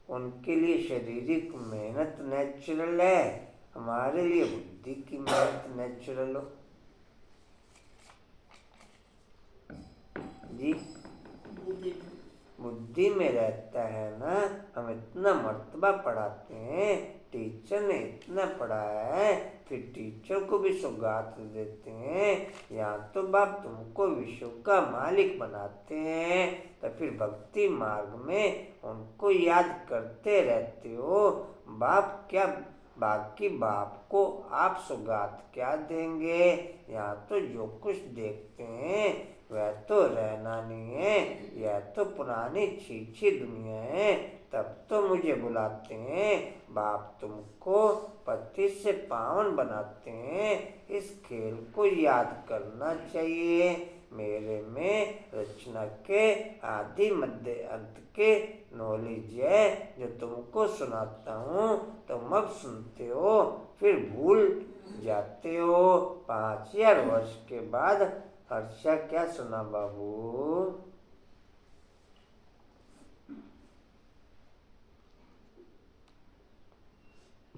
उनके लिए शारीरिक मेहनत नेचुरल है, हमारे लिए बुद्धि की मेहनत नेचुरल हो। जी बुद्धि में रहता है ना। हम इतना मर्तबा पढ़ाते हैं, टीचर ने इतना पढ़ाया है, फिर टीचर को भी सौगात देते हैं, यहाँ तो बाप तुमको विश्व का मालिक बनाते हैं, तो फिर भक्ति मार्ग में उनको याद करते रहते हो। बाप क्या बाकी बाप को आप सौगात क्या देंगे? यहाँ तो जो कुछ देखते हैं वह तो रहना नहीं है, यह तो पुरानी छीछी दुनिया है। तब तो मुझे बुलाते हैं, बाप तुमको पति से पावन बनाते हैं। इस खेल को याद करना चाहिए। मेरे में रचना के आदि मध्य अंत के नॉलेज है, जो तुमको सुनाता हूँ तुम अब सुनते हो, फिर भूल जाते हो। 5000 वर्ष के बाद हर्षा क्या सुना बाबू?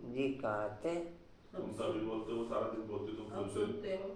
जी कहाँ थे? तुम सभी बोलते हो, सारा दिन बोलते तुम सुनते हो।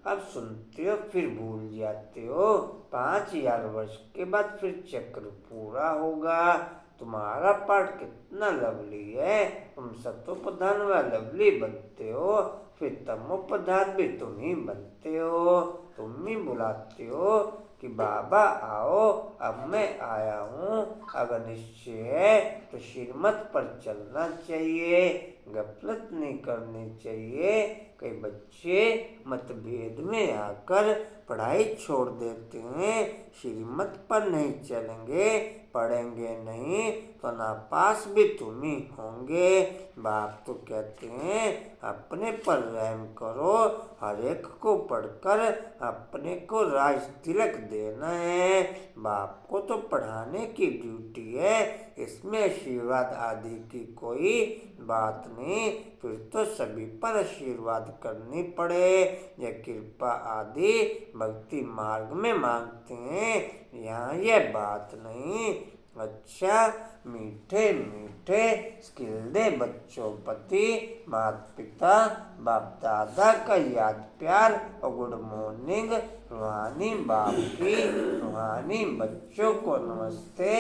अब सुनते हो फिर भूल जाते हो। 5000 वर्ष के बाद फिर चक्र पूरा होगा। तुम्हारा पाठ कितना लवली है, तुम सतोप्रधान व लवली बनते हो, फिर तमोप्रधान भी तुम ही बनते हो। तुम ही बुलाते हो कि बाबा आओ, अब मैं आया हूँ। अगर निश्चय है तो श्रीमत पर चलना चाहिए, गफलत नहीं करनी चाहिए। कई बच्चे मतभेद में आकर पढ़ाई छोड़ देते हैं, श्रीमत पर नहीं चलेंगे, पढ़ेंगे नहीं तो नापास भी तुम ही होंगे। बाप तो कहते हैं अपने पर रहम करो, हर एक को पढ़कर अपने को राज तिलक देना है। बाप को तो पढ़ाने की ड्यूटी है, इसमें आशीर्वाद आदि की कोई बात नहीं। फिर तो सभी पर आशीर्वाद करनी पड़े। यह कृपा आदि भक्ति मार्ग में मांगते हैं, यहाँ यह बात नहीं। अच्छा मीठे मीठे स्किल दे बच्चों प्रति माता पिता बाप दादा का याद प्यार और गुड मॉर्निंग। रूहानी बाप की रूहानी बच्चों को नमस्ते।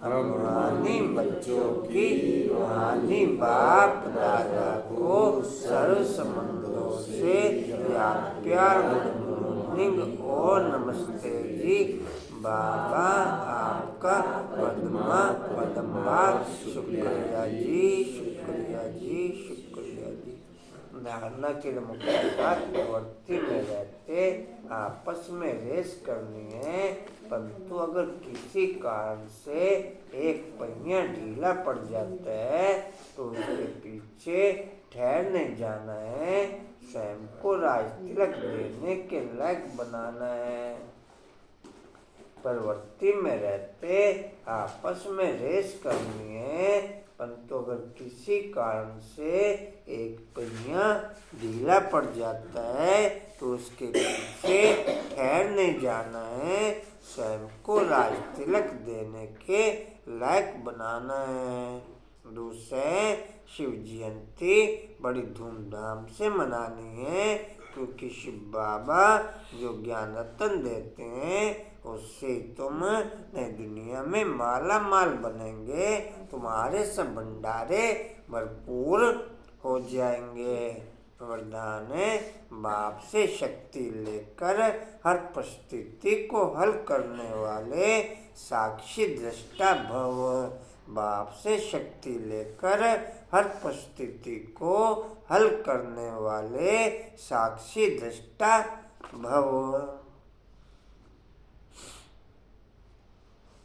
रूहानी बच्चों की रूहानी बाप दादा को सर्व संबंधों से याद प्यार गुड मॉर्निंग और नमस्ते जी। बाबा आपका पद्मा पद्मार शुक्रिया जी, शुक्रिया जी, शुक्रिया जी। धारणा के लिए मुख्य बात प्रवृत्ति में रहते आपस में रेस करनी है, परंतु अगर किसी कारण से एक पहिया ढीला पड़ जाता है तो उसके पीछे ठहर नहीं जाना है, स्वयं को राज तिलक देने के लायक बनाना है। प्रवृत्ति में रहते आपस में रेस करनी है, परंतु अगर किसी कारण से एक पहिया ढीला पड़ जाता है तो उसके पीछे ठहर नहीं जाना है, स्वयं को राज तिलक देने के लायक बनाना है। दूसरे शिव जयंती बड़ी धूमधाम से मनानी है, क्योंकि शिव बाबा जो ज्ञान रतन देते हैं उससे तुम नई दुनिया में माला माल बनेंगे, तुम्हारे सब भंडारे भरपूर हो जाएंगे। वरदान है बाप से शक्ति लेकर हर परिस्थिति को हल करने वाले साक्षी दृष्टा भव। बाप से शक्ति लेकर हर परिस्थिति को हल करने वाले साक्षी दृष्टा भव।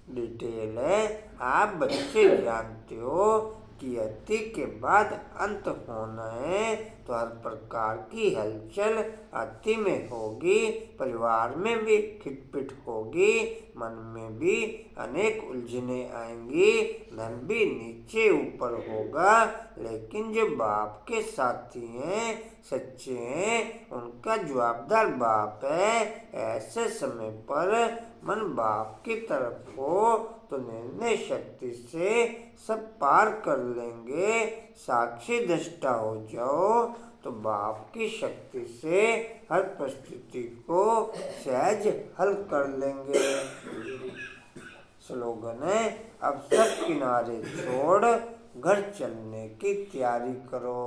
डिटेल है, आप बच्चे जानते हो कि अति के बाद अंत होना है, तो हर प्रकार की हलचल अति में होगी, परिवार में भी खिटपिट होगी, मन में भी अनेक उलझने आएंगी, धन भी नीचे ऊपर होगा। लेकिन जो बाप के साथी हैं, सच्चे हैं, उनका जवाबदार बाप है। ऐसे समय पर मन बाप की तरफ हो तो निर्णय शक्ति से सब पार कर लेंगे। साक्षी दृष्टा हो जाओ तो बाप की शक्ति से हर परिस्थिति को सहज हल कर लेंगे। स्लोगन है, अब सब किनारे छोड़ घर चलने की तैयारी करो।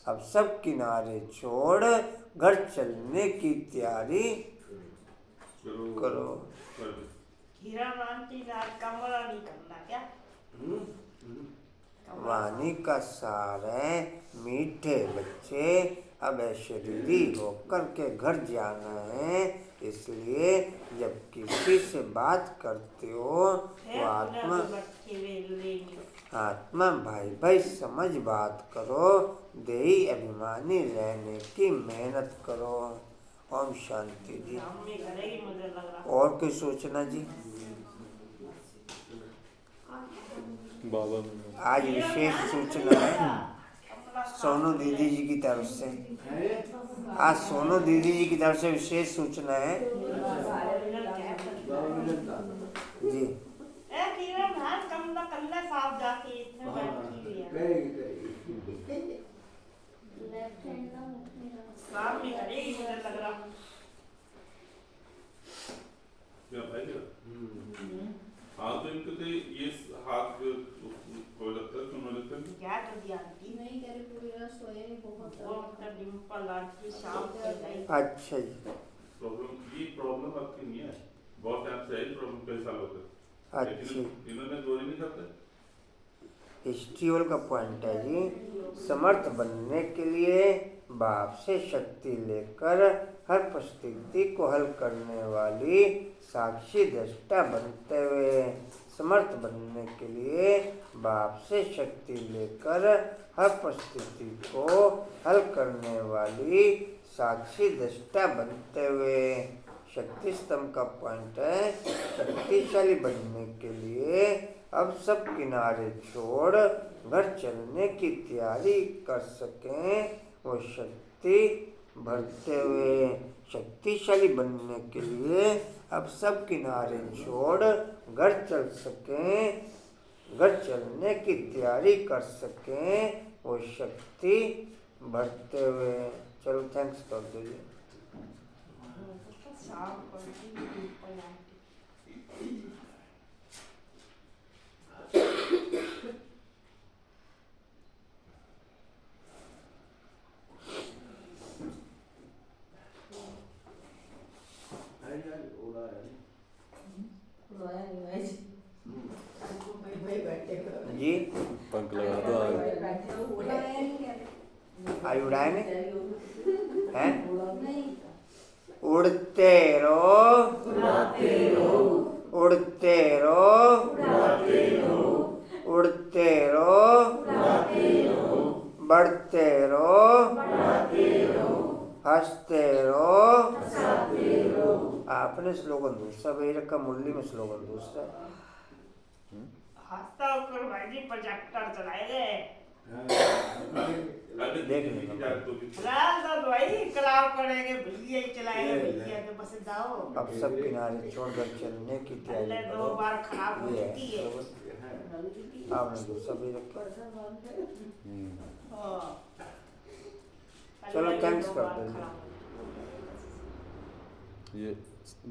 अब सब किनारे छोड़ घर चलने की तैयारी करो। हीरा मानती रात कमरा नहीं करना क्या? वाणी का सार है, मीठे बच्चे अब शरीरी होकर के घर जाना है। इसलिए जब किसी से बात करते हो तो आत्मा भाई भाई समझ बात करो। देही अभिमानी रहने की मेहनत करो। ओम शांति जी। और कोई सोचना जी? बाबा आज विशेष सूचना है सोनू दीदी जी की तरफ से। आज सोनू दीदी जी की तरफ से विशेष सूचना है जी। हाँ तो इनके तो ये हाथ हो जाता है, सुनो लगता है क्या कर दिया आंटी? नहीं कह रही पूरी रात सोए नहीं, बहुत डिम्पल आंटी शाम को गई। अच्छा जी। प्रॉब्लम आपकी नहीं है, बहुत टाइम से है प्रॉब्लम, कई सालों से। अच्छा, इन्होंने गोरी नहीं करते। हिस्ट्रियोल का पॉइंट है जी, समर्थ बनने के लिए बाप से शक्ति लेकर हर परिस्थिति को हल करने वाली साक्षी दृष्टा बनते हुए। समर्थ बनने के लिए बाप से शक्ति लेकर हर परिस्थिति को हल करने वाली साक्षी दृष्टा बनते हुए। शक्ति स्तंभ का पॉइंट है, शक्तिशाली बनने के लिए अब सब किनारे छोड़ घर चलने की तैयारी कर सकें, वो शक्ति भरते हुए। शक्तिशाली बनने के लिए अब सब किनारे छोड़ घर चल सकें, घर चलने की तैयारी कर सकें, वो शक्ति भरते हुए। चलो थैंक्स कर दीजिए। शाम को डिम्पल आंटी जी पंख लगा दो। आई उड़ाएंगे हैं? उड़ते रहो, उड़ते रहो, उड़ते रहो, बढ़ते रहो, हंसते रहो। आपने स्लोगन दूसरा भाई रखा, मुरली में स्लोगन दूसरा। हंसता ऊपर भाई जी प्रोजेक्टर चलाए गए। देख लेना तो भाई क्लाव करेंगे, भैया ही चलाएंगे, भैया के बस जाओ। अब सब किनारे छोड़कर चलने की तैयारी पहले करो। 2 बार खराब हो ये चुकी है। आपने दूसरा भी रखा। हाँ। चलो पहले थैंक्स 2 कर बार दीजिए। खराब हो ये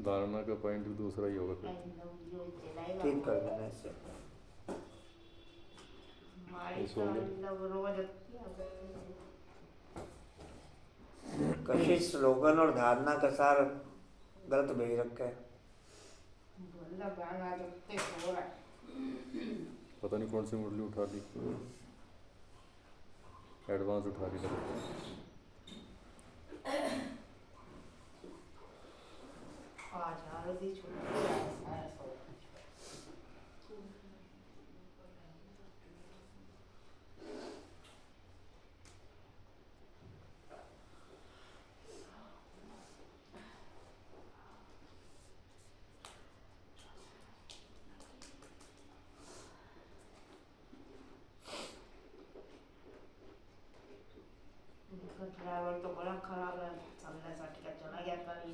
धारणा का पॉइंट भी दूसरा ही होगा फिर। चुकी है। ठीक कर देना इसे। हमारी ये सो गए। तो रोज कशिश स्लोगन और धारणा का सार गलत भेज रखा है। बोला गाना जबते हो रहा है। पता नहीं कौन सी मुरली उठा ली, एडवांस उठा ली लगता है। आज आरती छुट्टी है। ड्राइवर तो बड़ा खराब है, चालण्यासाठी का चला गया तरी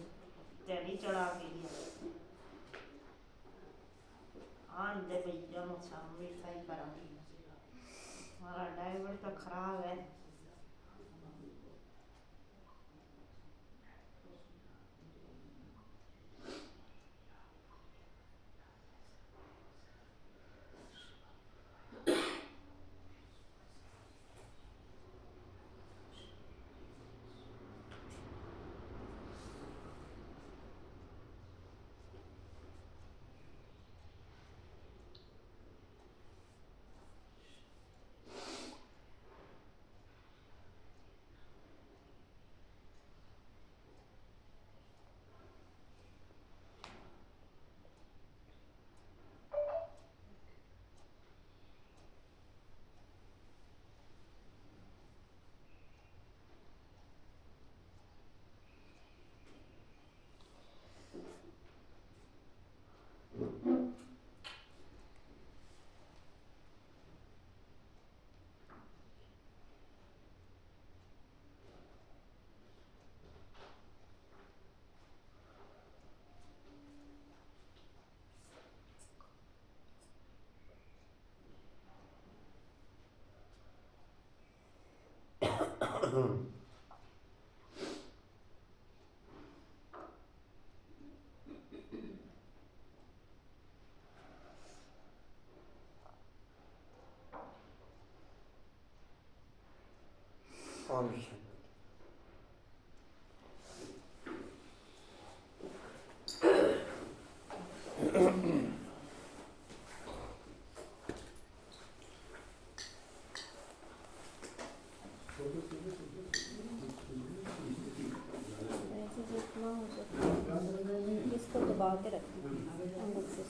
त्याने चढ़ा के दिया। आन दे भैया मुझे सही करा दी। हमारा ड्राइवर तो खराब है। और ऐसे जितना हो सकता है इसको दबा के रखना अंदर से।